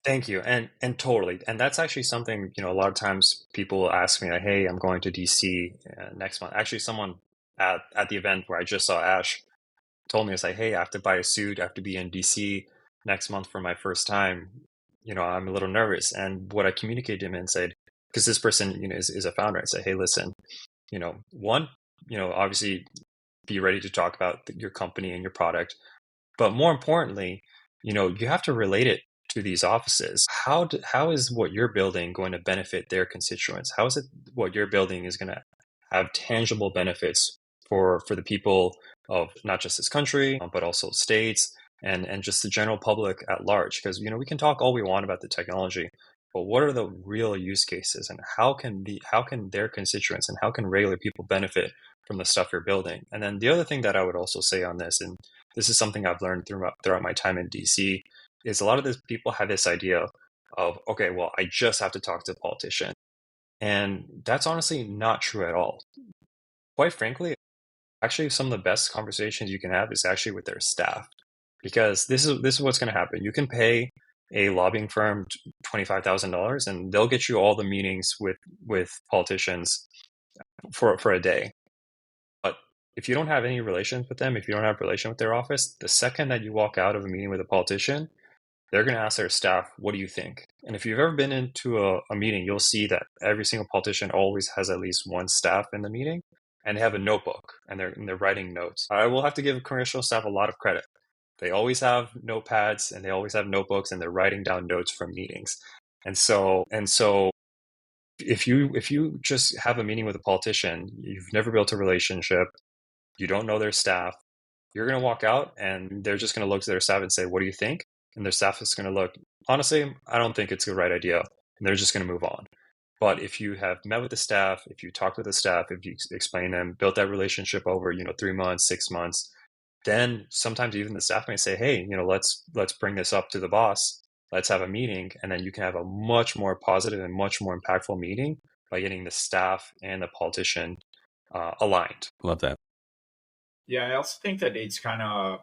Thank you, and totally, and that's actually something a lot of times people ask me, like, hey, I'm going to DC next month. Actually, someone at the event where I just saw Ash told me, it's like, hey, I have to buy a suit. I have to be in DC next month for my first time. I'm a little nervous, and what I communicated to him and said, because this person is a founder, I said, hey, listen, one, obviously be ready to talk about your company and your product, but more importantly, you have to relate it to these offices. How is what you're building going to benefit their constituents? How is it what you're building is going to have tangible benefits for the people of not just this country, but also states and just the general public at large? Because we can talk all we want about the technology, but what are the real use cases, and how can their constituents and how can regular people benefit from the stuff you're building? And then the other thing that I would also say on this, and this is something I've learned throughout my time in DC, is a lot of these people have this idea of, okay, well, I just have to talk to a politician. And that's honestly not true at all. Quite frankly, actually, some of the best conversations you can have is actually with their staff, because this is what's going to happen. You can pay a lobbying firm $25,000 and they'll get you all the meetings with politicians for a day. But if you don't have any relations with them, if you don't have a relation with their office, the second that you walk out of a meeting with a politician, they're going to ask their staff, what do you think? And if you've ever been into a meeting, you'll see that every single politician always has at least one staff in the meeting, and they have a notebook and they're writing notes. I will have to give congressional staff a lot of credit. They always have notepads and they always have notebooks and they're writing down notes from meetings. And so if you just have a meeting with a politician, you've never built a relationship, you don't know their staff, you're going to walk out and they're just going to look to their staff and say, what do you think? And their staff is going to look, honestly, I don't think it's the right idea. And they're just going to move on. But if you have met with the staff, if you talk with the staff, if you explain them, built that relationship over, 3 months, 6 months, then sometimes even the staff may say, hey, let's bring this up to the boss. Let's have a meeting. And then you can have a much more positive and much more impactful meeting by getting the staff and the politician aligned. Love that. Yeah, I also think that it's kind of,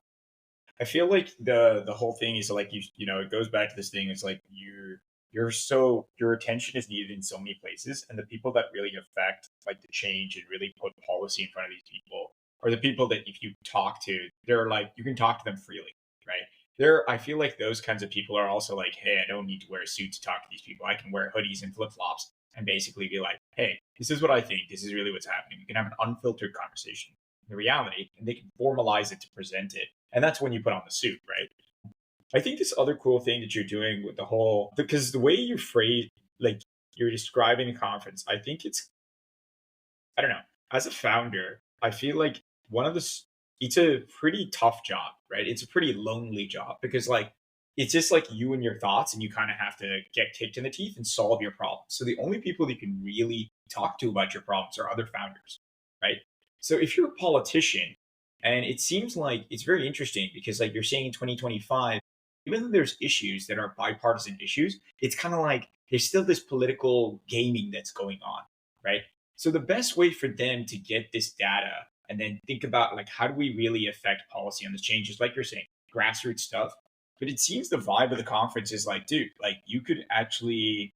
I feel like the whole thing is like, it goes back to this thing. It's like your attention is needed in so many places, and the people that really affect like the change and really put policy in front of these people are the people that if you talk to, they're like, you can talk to them freely, right? I feel like those kinds of people are also like, hey, I don't need to wear a suit to talk to these people. I can wear hoodies and flip flops and basically be like, hey, this is what I think. This is really what's happening. You can have an unfiltered conversation, the reality, and they can formalize it to present it. And that's when you put on the suit, right? I think this other cool thing that you're doing with the whole, because the way you phrase, like you're describing the conference, I think I don't know, as a founder, I feel like it's a pretty tough job, right? It's a pretty lonely job because like, it's just like you and your thoughts, and you kind of have to get kicked in the teeth and solve your problems. So the only people you can really talk to about your problems are other founders, right? So if you're a politician, and it seems like it's very interesting because like you're saying in 2025, even though there's issues that are bipartisan issues, it's kind of like there's still this political gaming that's going on, right? So the best way for them to get this data and then think about like, how do we really affect policy on this changes, like you're saying, grassroots stuff. But it seems the vibe of the conference is like, dude, like you could actually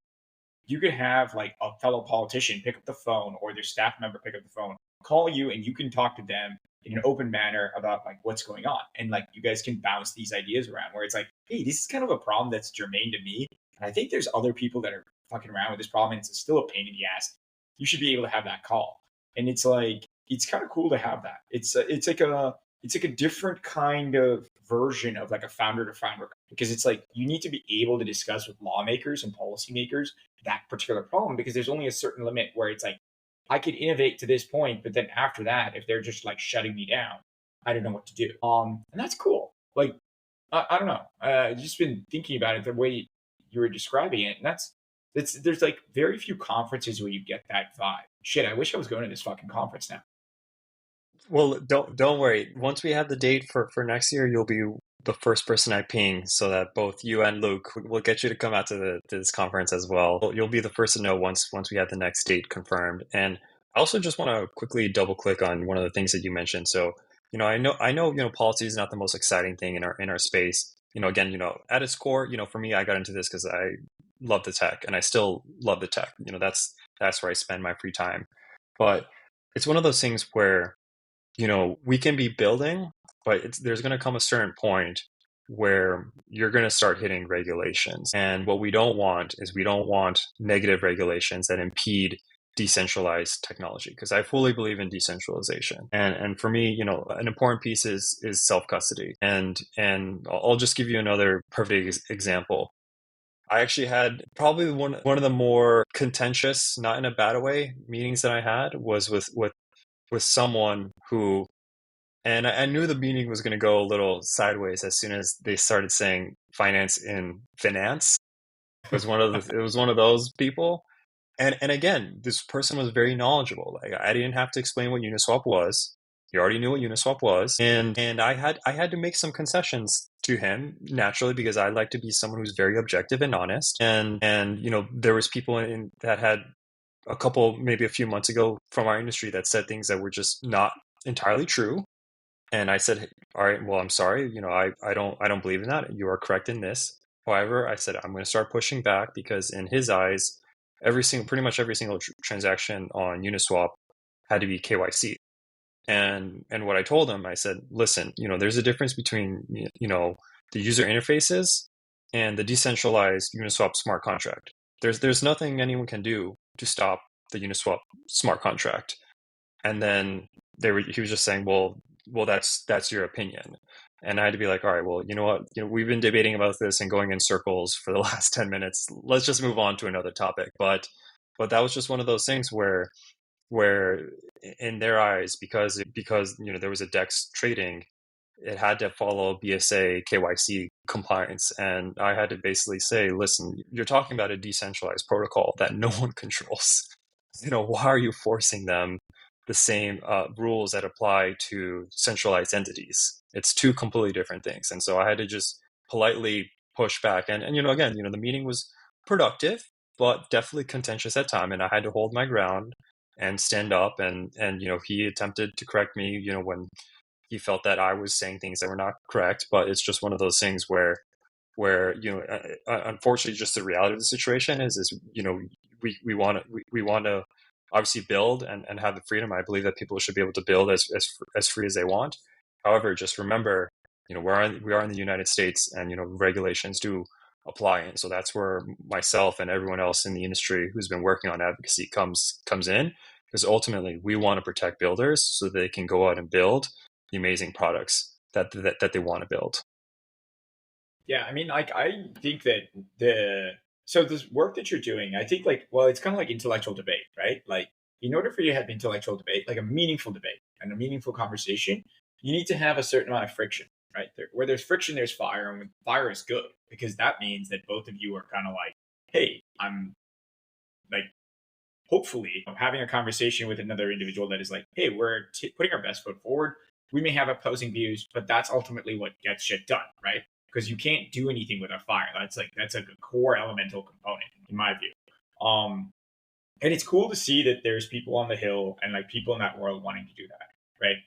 you could have like a fellow politician pick up the phone or their staff member pick up the phone, call you, and you can talk to them in an open manner about like what's going on. And like you guys can bounce these ideas around where it's like, hey, this is kind of a problem that's germane to me. And I think there's other people that are fucking around with this problem and it's still a pain in the ass. You should be able to have that call. And it's like, it's kind of cool to have that. It's like a different kind of version of like a founder to founder, because it's like you need to be able to discuss with lawmakers and policymakers that particular problem, because there's only a certain limit where it's like, I could innovate to this point, but then after that, if they're just like shutting me down, I don't know what to do. And that's cool. Like, I don't know. I've just been thinking about it the way you were describing it. And there's like very few conferences where you get that vibe. Shit, I wish I was going to this fucking conference now. Well, don't worry. Once we have the date for next year, you'll be the first person I ping, so that both you and Luke will get you to come out to this conference as well. You'll be the first to know once we have the next date confirmed. And I also just want to quickly double click on one of the things that you mentioned. So, I know, policy is not the most exciting thing in our space. Again, at its core, for me, I got into this because I love the tech, and I still love the tech. That's where I spend my free time. But it's one of those things where we can be building, but there's going to come a certain point where you're going to start hitting regulations. And what we don't want is negative regulations that impede decentralized technology, because I fully believe in decentralization. And for me, an important piece is self-custody. And I'll just give you another perfect example. I actually had probably one of the more contentious, not in a bad way, meetings that I had was with someone who, and I knew the meeting was going to go a little sideways as soon as they started saying finance in finance. It was one of those people. And again, this person was very knowledgeable. Like, I didn't have to explain what Uniswap was. He already knew what Uniswap was. And I had to make some concessions to him, naturally, because I like to be someone who's very objective and honest. And there was people that had maybe a few months ago from our industry that said things that were just not entirely true. And I said, all right, well, I'm sorry. I don't believe in that. You are correct in this. However, I said, I'm going to start pushing back, because in his eyes, pretty much every single transaction on Uniswap had to be KYC. And what I told him, I said, listen, there's a difference between, the user interfaces and the decentralized Uniswap smart contract. There's nothing anyone can do to stop the Uniswap smart contract. And then he was just saying, well, that's your opinion. And I had to be like, all right, well, you know what? We've been debating about this and going in circles for the last 10 minutes. Let's just move on to another topic. But that was just one of those things where in their eyes, because there was a DEX trading, it had to follow BSA KYC compliance. And I had to basically say, listen, you're talking about a decentralized protocol that no one controls. Why are you forcing them the same rules that apply to centralized entities? It's two completely different things. And so I had to just politely push back. And again, the meeting was productive, but definitely contentious at time. And I had to hold my ground and stand up. And he attempted to correct me, when he felt that I was saying things that were not correct. But it's just one of those things where unfortunately, just the reality of the situation is we want to obviously build and have the freedom. I believe that people should be able to build as free as they want. However, just remember, we are in the United States, and regulations do apply, and so that's where myself and everyone else in the industry who's been working on advocacy comes in, because ultimately we want to protect builders so they can go out and build the amazing products that they want to build. Yeah, I mean, like, I think that so this work that you're doing, I think, like, well, it's kind of like intellectual debate, right? Like, in order for you to have intellectual debate, like a meaningful debate and a meaningful conversation, you need to have a certain amount of friction, right? Where there's friction, there's fire, and when fire is good, because that means that both of you are kind of like, hey, I'm like, hopefully having a conversation with another individual that is like, hey, we're putting our best foot forward. We may have opposing views, but that's ultimately what gets shit done, right? Because you can't do anything without fire. That's a core elemental component, in my view. And it's cool to see that there's people on the Hill and like people in that world wanting to do that, right?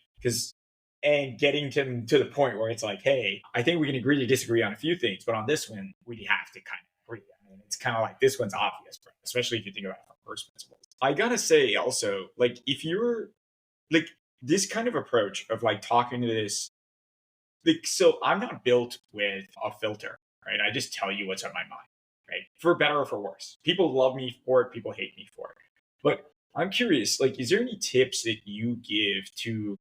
And getting to the point where it's like, hey, I think we can agree to disagree on a few things, but on this one, we have to kind of agree. I mean, it's kind of like this one's obvious, bro, especially if you think about it from first principles. I gotta say also, like, if you're like this kind of approach of like talking to this, like, so I'm not built with a filter, right? I just tell you what's on my mind, right? For better or for worse. People love me for it, people hate me for it. But I'm curious, like, is there any tips that you give to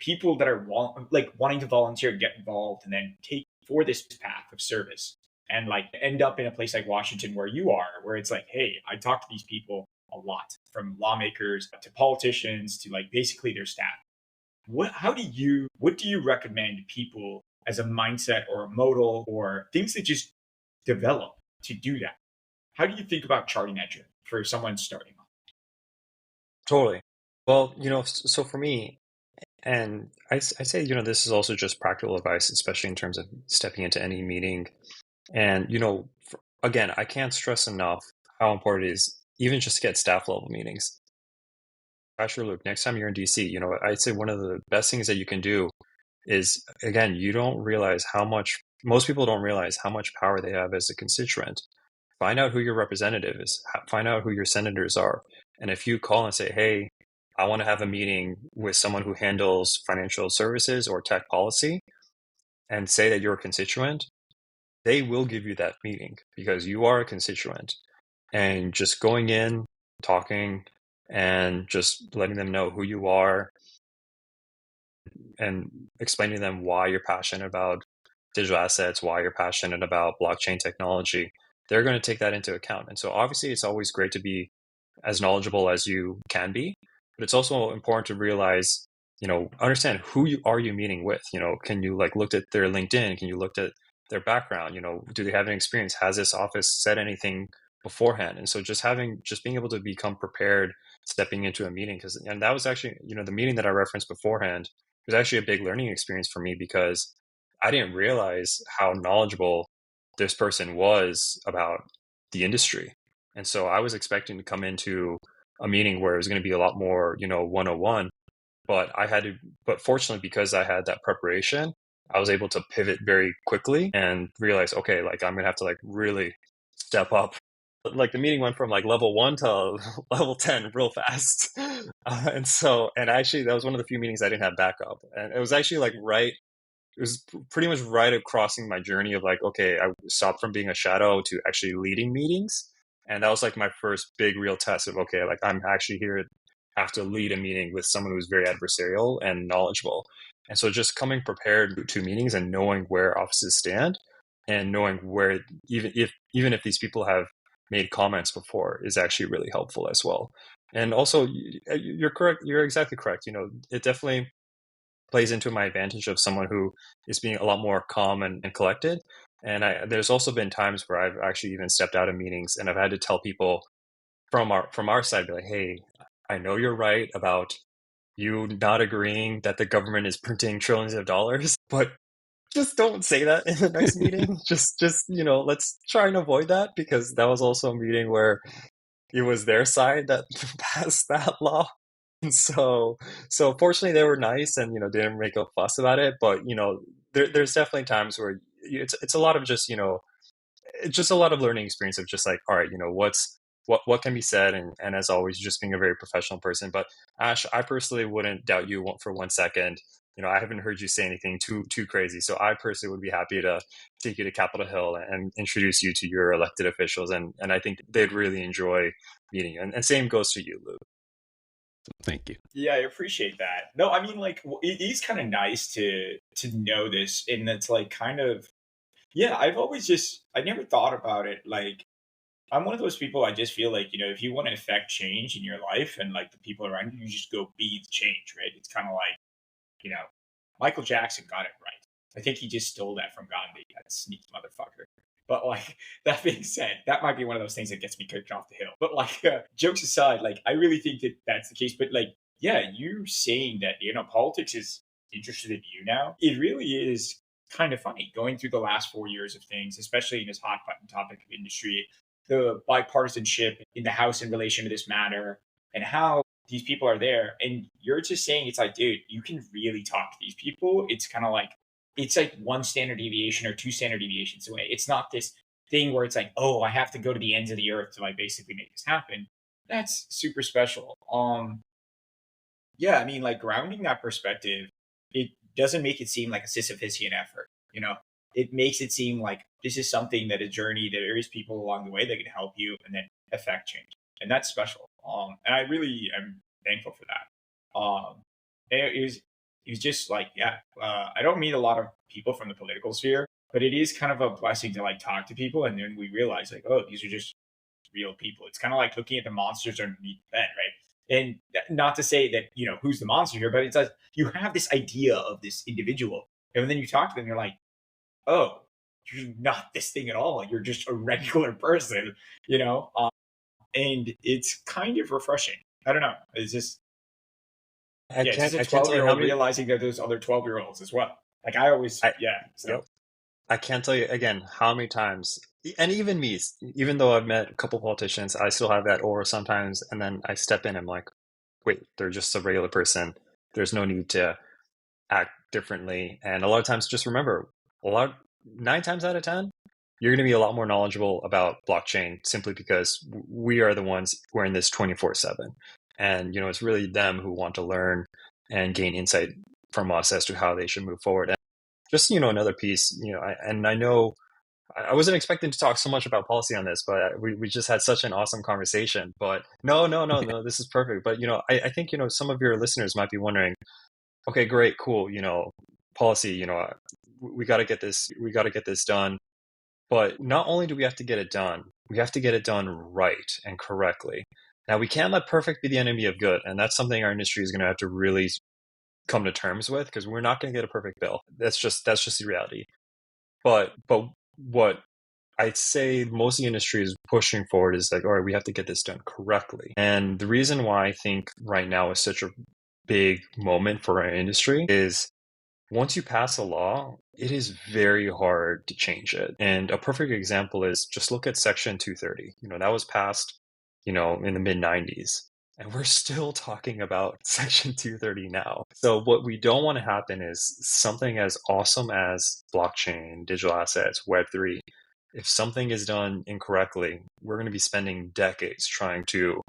people that are wanting to volunteer, get involved, and then take for this path of service and like end up in a place like Washington where you are, where it's like, hey, I talk to these people a lot, from lawmakers to politicians to like basically their staff. What do you recommend people as a mindset or a modal or things that just develop to do that? How do you think about charting that journey for someone starting off? Totally. Well, so for me, and I say, this is also just practical advice, especially in terms of stepping into any meeting. And, again, I can't stress enough how important it is even just to get staff level meetings. Actually, look, next time you're in DC, I'd say one of the best things that you can do is, again, most people don't realize how much power they have as a constituent. Find out who your representative is, find out who your senators are. And if you call and say, hey, I want to have a meeting with someone who handles financial services or tech policy, and say that you're a constituent, they will give you that meeting because you are a constituent. And just going in, talking, and just letting them know who you are and explaining to them why you're passionate about digital assets, why you're passionate about blockchain technology, they're going to take that into account. And so obviously it's always great to be as knowledgeable as you can be, but it's also important to realize, understand who you are you meeting with. Can you like look at their LinkedIn? Can you look at their background? Do they have an experience? Has this office said anything beforehand? And so just being able to become prepared stepping into a meeting, and that was actually, the meeting that I referenced beforehand was actually a big learning experience for me because I didn't realize how knowledgeable this person was about the industry. And so I was expecting to come into a meeting where it was going to be a lot more, 101, but fortunately, because I had that preparation, I was able to pivot very quickly and realize, okay, like I'm going to have to like really step up. Like the meeting went from like level 1 to level 10 real fast. And actually that was one of the few meetings I didn't have backup. And it was actually like it was pretty much right at crossing my journey of like, okay, I stopped from being a shadow to actually leading meetings. And that was like my first big real test of, okay, like I'm actually here have to lead a meeting with someone who's very adversarial and knowledgeable. And so just coming prepared to meetings and knowing where offices stand and knowing where, even if these people have made comments before, is actually really helpful as well. And also you're correct. You're exactly correct. It definitely plays into my advantage of someone who is being a lot more calm and collected. And there's also been times where I've actually even stepped out of meetings and I've had to tell people from our side, be like, hey, I know you're right about you not agreeing that the government is printing trillions of dollars, but just don't say that in the next meeting. Just let's try and avoid that, because that was also a meeting where it was their side that passed that law. And so fortunately they were nice and, didn't make a fuss about it. But, there's definitely times where it's a lot of just, it's just a lot of learning experience of just like, all right, what can be said. And as always, just being a very professional person. But Ash, I personally wouldn't doubt you for 1 second. I haven't heard you say anything too crazy. So I personally would be happy to take you to Capitol Hill and introduce you to your elected officials. And I think they'd really enjoy meeting you. And same goes to you, Lou. Thank you. Yeah, I appreciate that. No, I mean, like, it is kind of nice to know this, and it's like kind of, yeah. I never thought about it. Like, I'm one of those people. I just feel like, if you want to affect change in your life and like the people around you, you just go be the change, right? It's kind of like, you know, Michael Jackson got it right. I think he just stole that from Gandhi. That sneaky motherfucker. But like, that being said, that might be one of those things that gets me kicked off the hill. But like, jokes aside, like I really think that that's the case. But like, yeah, you saying that politics is interested in you now, it really is kind of funny going through the last 4 years of things, especially in this hot button topic of industry, the bipartisanship in the House in relation to this matter, and how these people are there. And you're just saying, it's like, dude, you can really talk to these people. It's kind of like, it's like one standard deviation or two standard deviations away. It's not this thing where it's like, oh, I have to go to the ends of the earth to like basically make this happen. That's super special. Yeah, I mean, like grounding that perspective, it doesn't make it seem like a Sisyphusian effort. You know, it makes it seem like this is something that a journey that there is people along the way that can help you and then affect change, and that's special. And I really am thankful for that. And it was just like, yeah, I don't meet a lot of people from the political sphere, but it is kind of a blessing to like talk to people, and then we realize like, oh, these are just real people. It's kind of like looking at the monsters underneath the bed, right? And not to say that, you know, who's the monster here, but it's like you have this idea of this individual. And then you talk to them, you're like, oh, you're not this thing at all. You're just a regular person, you know? And it's kind of refreshing. I don't know. It's just, yeah, it's just a I can't tell you 12-year how old many. realizing that there's other 12-year-olds as well. Like I always, I yeah. So Yep. I can't tell you again how many times, and even me, even though I've met a couple politicians, I still have that aura sometimes, and then I step in, I'm like, wait, they're just a regular person. There's no need to act differently. And a lot of times, just remember, 9 times out of 10, you're going to be a lot more knowledgeable about blockchain simply because we are the ones who are in this 24/7. And, it's really them who want to learn and gain insight from us as to how they should move forward. And just, another piece, I know I wasn't expecting to talk so much about policy on this, but we just had such an awesome conversation. But no, this is perfect. But, I think, some of your listeners might be wondering, okay, great, cool, policy, we got to get this done. But not only do we have to get it done, we have to get it done right and correctly. Now, we can't let perfect be the enemy of good. And that's something our industry is going to have to really come to terms with, because we're not going to get a perfect bill. That's just the reality. But what I'd say most of the industry is pushing forward is like, all right, we have to get this done correctly. And the reason why I think right now is such a big moment for our industry is once you pass a law, it is very hard to change it. And a perfect example is just look at Section 230. That was passed, in the mid 90s. And we're still talking about Section 230 now. So what we don't want to happen is something as awesome as blockchain, digital assets, Web3. If something is done incorrectly, we're going to be spending decades trying to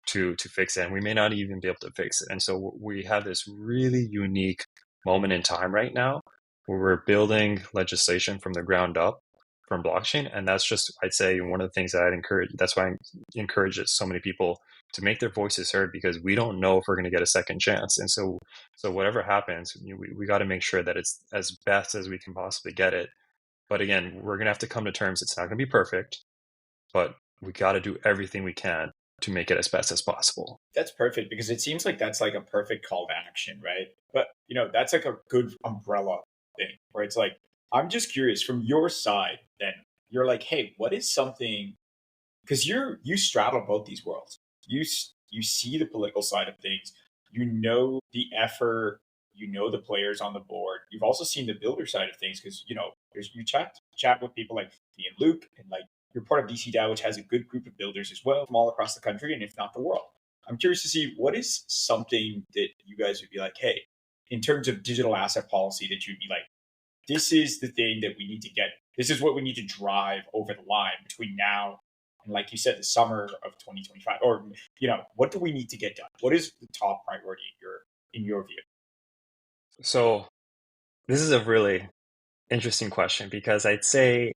fix it, and we may not even be able to fix it. And so we have this really unique moment in time right now where we're building legislation from the ground up from blockchain. And that's just, I'd say, one of the things that I'd encourage. That's why I encourage so many people to make their voices heard, because we don't know if we're going to get a second chance. And so whatever happens, we got to make sure that it's as best as we can possibly get it. But again, we're going to have to come to terms. It's not going to be perfect, but we got to do everything we can to make it as best as possible. that's perfect because it seems like that's like a perfect call to action, right? But, that's like a good umbrella thing where it's like, I'm just curious from your side, then you're like, hey, what is something, because you straddle both these worlds. You see the political side of things, the effort, the players on the board. You've also seen the builder side of things because you chat with people like me and Luke, and like you're part of DC DAO, which has a good group of builders as well from all across the country and if not the world. I'm curious to see what is something that you guys would be like, hey, in terms of digital asset policy, that you'd be like, this is the thing that we need to get. This is what we need to drive over the line between now and, like you said, the summer of 2025. Or, what do we need to get done? What is the top priority in your view? So this is a really interesting question, because I'd say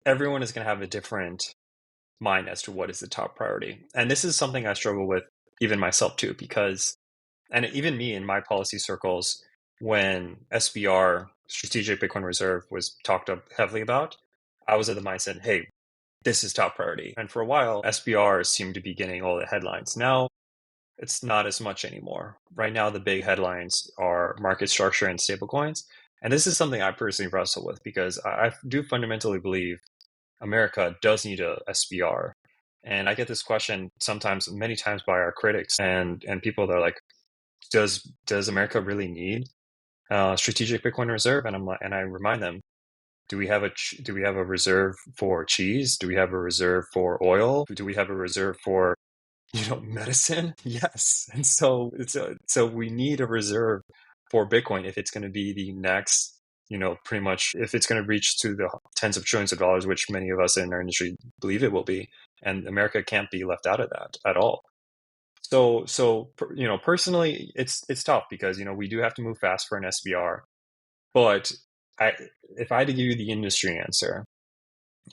everyone is going to have a different mind as to what is the top priority. And this is something I struggle with even myself too, because, and even me in my policy circles, when SBR, Strategic Bitcoin Reserve, was talked up heavily about, I was of the mindset, hey, this is top priority. And for a while, SBR seemed to be getting all the headlines. Now, it's not as much anymore. Right now, the big headlines are market structure and stablecoins. And this is something I personally wrestle with, because I do fundamentally believe America does need a SBR. And I get this question sometimes, many times, by our critics and people that are like, does America really need strategic Bitcoin reserve? And I remind them, do we have a reserve for cheese? Do we have a reserve for oil? Do we have a reserve for medicine? Yes. And so we need a reserve for Bitcoin if it's going to be the next pretty much if it's going to reach to the tens of trillions of dollars, which many of us in our industry believe it will be, and America can't be left out of that at all. So personally, it's tough because we do have to move fast for an SBR. But if I had to give you the industry answer,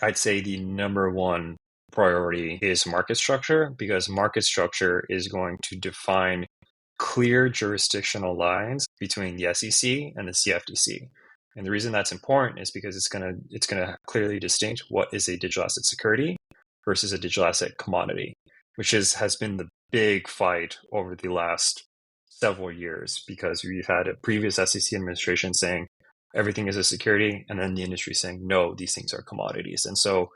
I'd say the number one priority is market structure, because market structure is going to define clear jurisdictional lines between the SEC and the CFTC. And the reason that's important is because it's gonna clearly distinct what is a digital asset security versus a digital asset commodity, which has been the big fight over the last several years, because we've had a previous SEC administration saying everything is a security, and then the industry saying no, these things are commodities. And so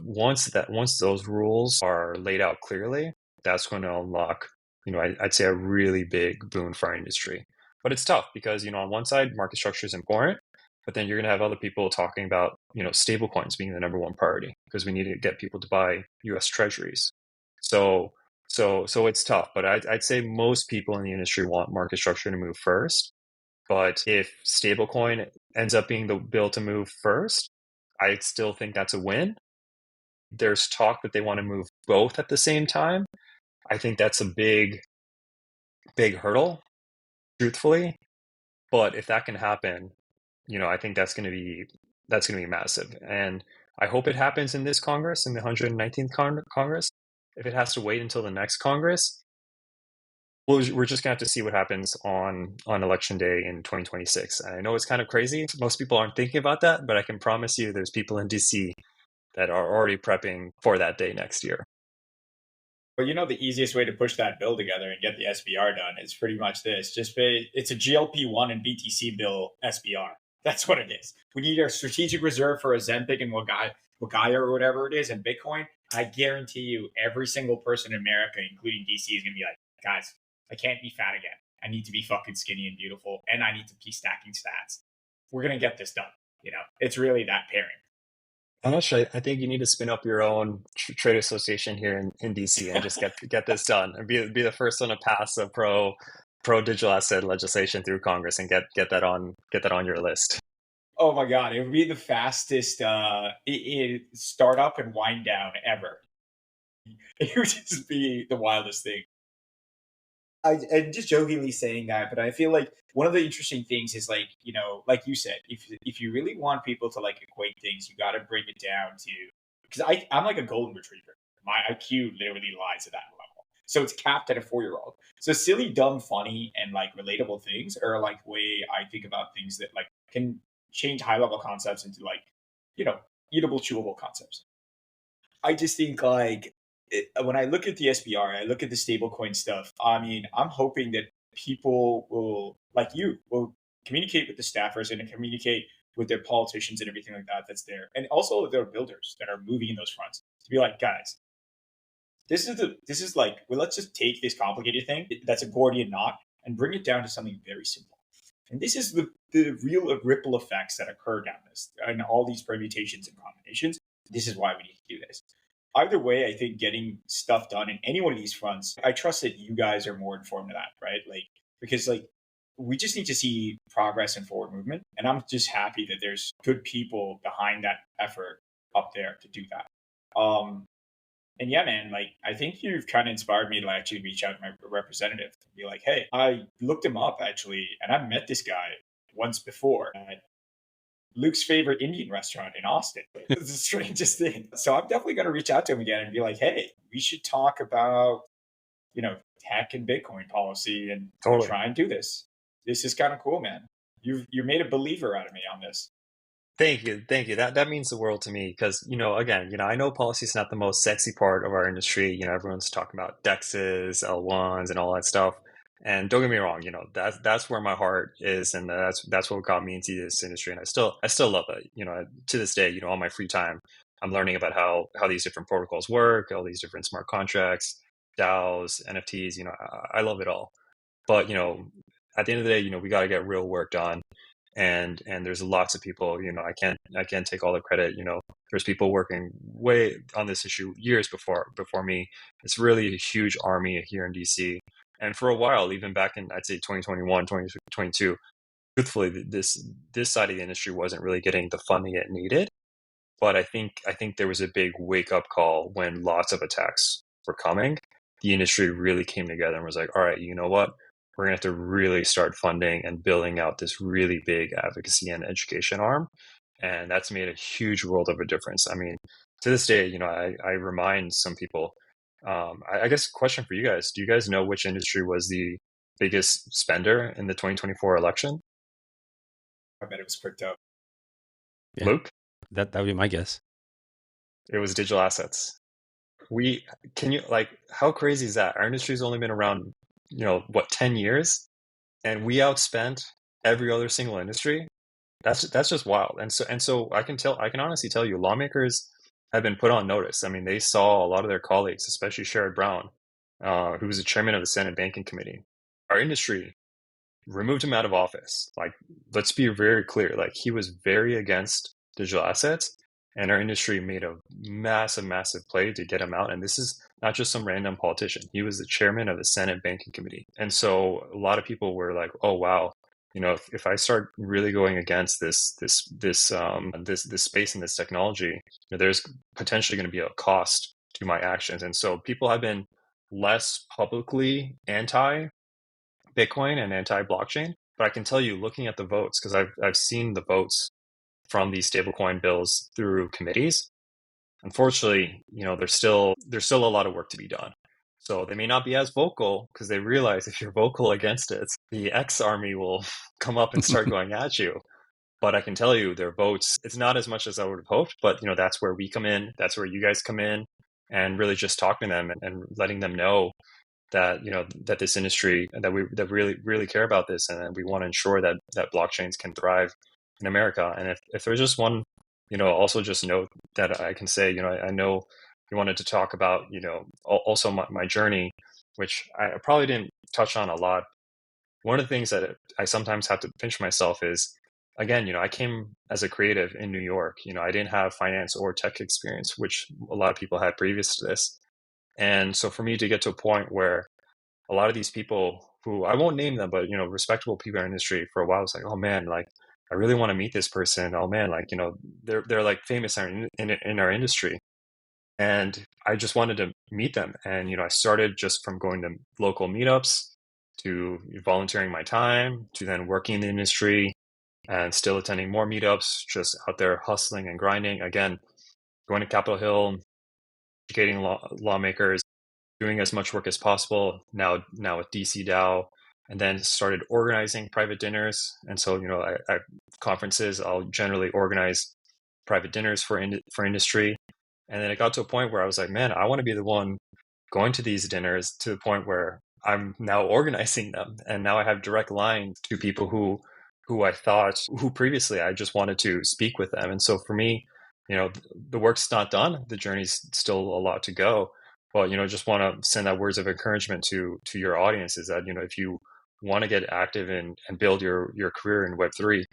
once those rules are laid out clearly, that's going to unlock, I'd say, a really big boon for our industry. But it's tough because on one side market structure is important, but then you're going to have other people talking about stable coins being the number one priority because we need to get people to buy U.S. treasuries. So it's tough, but I'd say most people in the industry want market structure to move first. But if stablecoin ends up being the bill to move first, I still think that's a win. There's talk that they want to move both at the same time. I think that's a big hurdle, truthfully. But if that can happen, I think that's going to be massive. And I hope it happens in this Congress, in the 119th Congress. If it has to wait until the next Congress, we're just going to have to see what happens on election day in 2026. And I know it's kind of crazy. Most people aren't thinking about that, but I can promise you there's people in DC that are already prepping for that day next year. Well, the easiest way to push that bill together and get the SBR done is pretty much this. It's a GLP-1 and BTC bill SBR. That's what it is. We need our strategic reserve for Ozempic and Wagaya or whatever it is, and Bitcoin. I guarantee you every single person in America, including DC, is going to be like, guys, I can't be fat again. I need to be fucking skinny and beautiful, and I need to be stacking stats. We're going to get this done. It's really that pairing. Honestly, I think you need to spin up your own trade association here in DC and just get this done and be the first one to pass a pro digital asset legislation through Congress and get that on your list. Oh my God, it would be the fastest startup and wind down ever. It would just be the wildest thing. I'm just jokingly saying that, but I feel like one of the interesting things is like you said, if you really want people to like equate things, you got to bring it down to, because I'm like a golden retriever. My IQ literally lies at that level, so it's capped at a 4-year-old. So silly, dumb, funny, and like relatable things are like way I think about things that like can change high level concepts into like eatable, chewable concepts. I just think like, when I look at the SBR, I look at the stablecoin stuff. I mean, I'm hoping that people will communicate with the staffers and communicate with their politicians and everything like that that's there, and also their builders that are moving in those fronts to be like, guys, this is like, well, let's just take this complicated thing that's a Gordian knot and bring it down to something very simple. And this is the real ripple effects that occur down this and all these permutations and combinations. This is why we need to do this. Either way, I think getting stuff done in any one of these fronts, I trust that you guys are more informed of that, right? Like, because like we just need to see progress and forward movement. And I'm just happy that there's good people behind that effort up there to do that. And yeah, man, like I think you've kind of inspired me to actually reach out to my representative and be like, hey, I looked him up actually, and I met this guy once before at Luke's favorite Indian restaurant in Austin. It's the strangest thing. So I'm definitely going to reach out to him again and be like, hey, we should talk about, tech and Bitcoin policy and try and do this. This is kind of cool, man. You made a believer out of me on this. Thank you. That means the world to me because, again, I know policy is not the most sexy part of our industry. Everyone's talking about DEXs, L1s, and all that stuff. And don't get me wrong, that's where my heart is, and that's what got me into this industry. And I still love it. To this day, on my free time, I'm learning about how these different protocols work, all these different smart contracts, DAOs, NFTs. I love it all. But at the end of the day, we got to get real work done. And there's lots of people. I can't take all the credit. There's people working way on this issue years before me. It's really a huge army here in DC. And for a while, even back in, I'd say 2021, 2022, truthfully, this side of the industry wasn't really getting the funding it needed. But I think there was a big wake up call when lots of attacks were coming. The industry really came together and was like, all right, you know what? We're gonna have to really start funding and building out this really big advocacy and education arm. And that's made a huge world of a difference. I mean, to this day, I remind some people, I guess question for you guys, do you guys know which industry was the biggest spender in the 2024 election? I bet it was crypto. Yeah, Luke? that would be my guess. It was digital assets. How crazy is that? Our industry's only been around, 10 years, and we outspent every other single industry. That's just wild. And so I can honestly tell you, lawmakers have been put on notice. I mean, they saw a lot of their colleagues, especially Sherrod Brown, who was the chairman of the Senate Banking Committee. Our industry removed him out of office. Like, let's be very clear. Like, he was very against digital assets, and our industry made a massive, massive play to get him out. And this is not just some random politician. He was the chairman of the Senate Banking Committee. And so a lot of people were like, oh, wow, if I start really going against this space and this technology, there's potentially going to be a cost to my actions. And so people have been less publicly anti Bitcoin and anti-blockchain. But I can tell you, looking at the votes, because I've seen the votes from these stablecoin bills through committees. Unfortunately, there's still a lot of work to be done. So they may not be as vocal because they realize if you're vocal against it, the X army will come up and start going at you. But I can tell you, their votes, it's not as much as I would have hoped. But that's where we come in. That's where you guys come in, and really just talking to them and letting them know that that this industry, that we really care about this, and we want to ensure that blockchains can thrive in America. And if there's just one, also just note that I can say, I know you wanted to talk about, also my journey, which I probably didn't touch on a lot. One of the things that I sometimes have to pinch myself is, again, I came as a creative in New York. I didn't have finance or tech experience, which a lot of people had previous to this. And so for me to get to a point where a lot of these people who I won't name them, but respectable people in our industry, for a while, it's like, oh man, like I really want to meet this person. Oh man, like they're like famous in our industry, and I just wanted to meet them. And I started just from going to local meetups to volunteering my time to then working in the industry and still attending more meetups, just out there hustling and grinding. Again, going to Capitol Hill, educating lawmakers, doing as much work as possible now with DC DAO, and then started organizing private dinners. And so, at conferences, I'll generally organize private dinners for industry. And then it got to a point where I was like, man, I want to be the one going to these dinners, to the point where I'm now organizing them. And now I have direct lines to people who previously I just wanted to speak with them. And so for me, the work's not done. The journey's still a lot to go. But, just want to send out words of encouragement to your audience, is that, if you want to get active and build your career in Web3,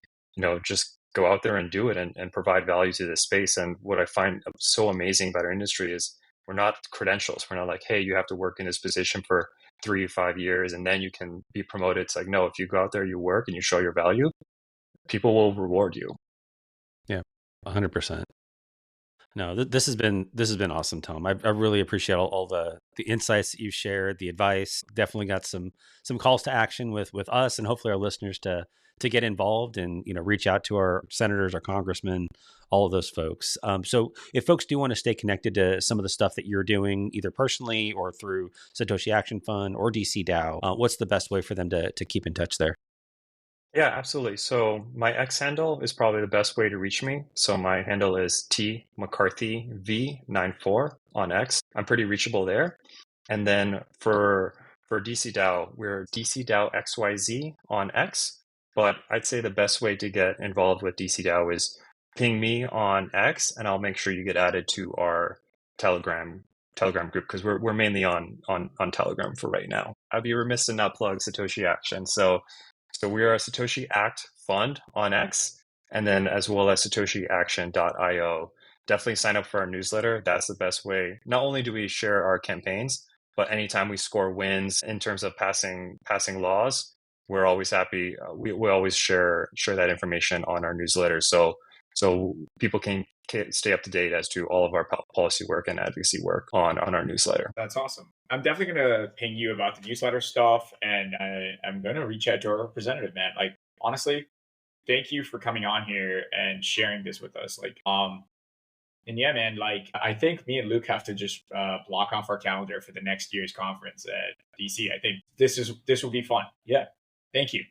just go out there and do it and provide value to this space. And what I find so amazing about our industry is we're not credentials. We're not like, hey, you have to work in this position for 3 to 5 years and then you can be promoted. It's like, no, if you go out there, you work and you show your value, people will reward you. Yeah, 100%. No, this has been awesome, Tom. I really appreciate all the insights that you've shared, the advice. Definitely got some calls to action with us and hopefully our listeners to get involved and reach out to our senators, our congressmen, all of those folks. So if folks do want to stay connected to some of the stuff that you're doing, either personally or through Satoshi Action Fund or DC DAO, what's the best way for them to keep in touch there? Yeah, absolutely. So my X handle is probably the best way to reach me. So my handle is T McCarthy V94 on X. I'm pretty reachable there. And then for DC DAO, we're DC DAO XYZ on X. But I'd say the best way to get involved with DC DAO is ping me on X, and I'll make sure you get added to our Telegram group, because we're mainly on Telegram for right now. I'd be remiss to not plug Satoshi Action. So we are a Satoshi Act Fund on X, and then as well as SatoshiAction.io. Definitely sign up for our newsletter. That's the best way. Not only do we share our campaigns, but anytime we score wins in terms of passing laws, we're always happy. We always share that information on our newsletter, so people can stay up to date as to all of our policy work and advocacy work on our newsletter. That's awesome. I'm definitely going to ping you about the newsletter stuff, and I'm going to reach out to our representative, man. Like, honestly, thank you for coming on here and sharing this with us. And yeah, man, like, I think me and Luke have to just block off our calendar for the next year's conference at DC. I think this will be fun. Yeah. Thank you.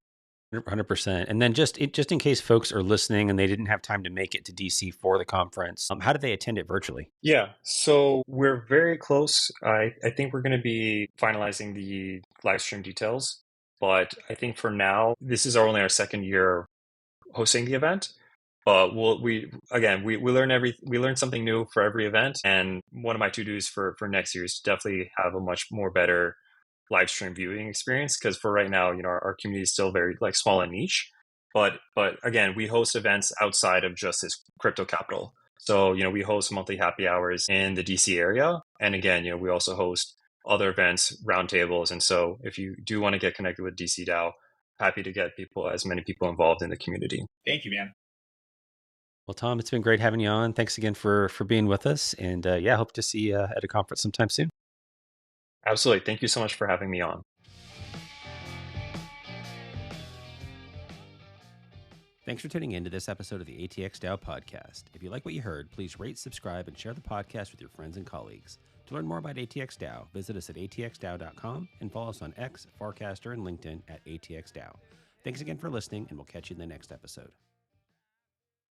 100%. And then just in case folks are listening and they didn't have time to make it to DC for the conference, how do they attend it virtually? Yeah, so we're very close. I think we're going to be finalizing the live stream details, but I think for now, this is only our second year hosting the event. But we learn something new for every event, and one of my to-dos for next year is to definitely have a much more better live stream viewing experience, because for right now, our community is still very like small and niche. But again, we host events outside of just this crypto capital. So we host monthly happy hours in the DC area, and again, we also host other events, roundtables. And so if you do want to get connected with DC DAO, happy to get as many people involved in the community. Thank you, man. Well, Tom, it's been great having you on. Thanks again for being with us, and hope to see you at a conference sometime soon. Absolutely. Thank you so much for having me on. Thanks for tuning in to this episode of the ATX DAO Podcast. If you like what you heard, please rate, subscribe, and share the podcast with your friends and colleagues. To learn more about ATX DAO, visit us at atxdao.com and follow us on X, Farcaster, and LinkedIn at ATX DAO. Thanks again for listening, and we'll catch you in the next episode.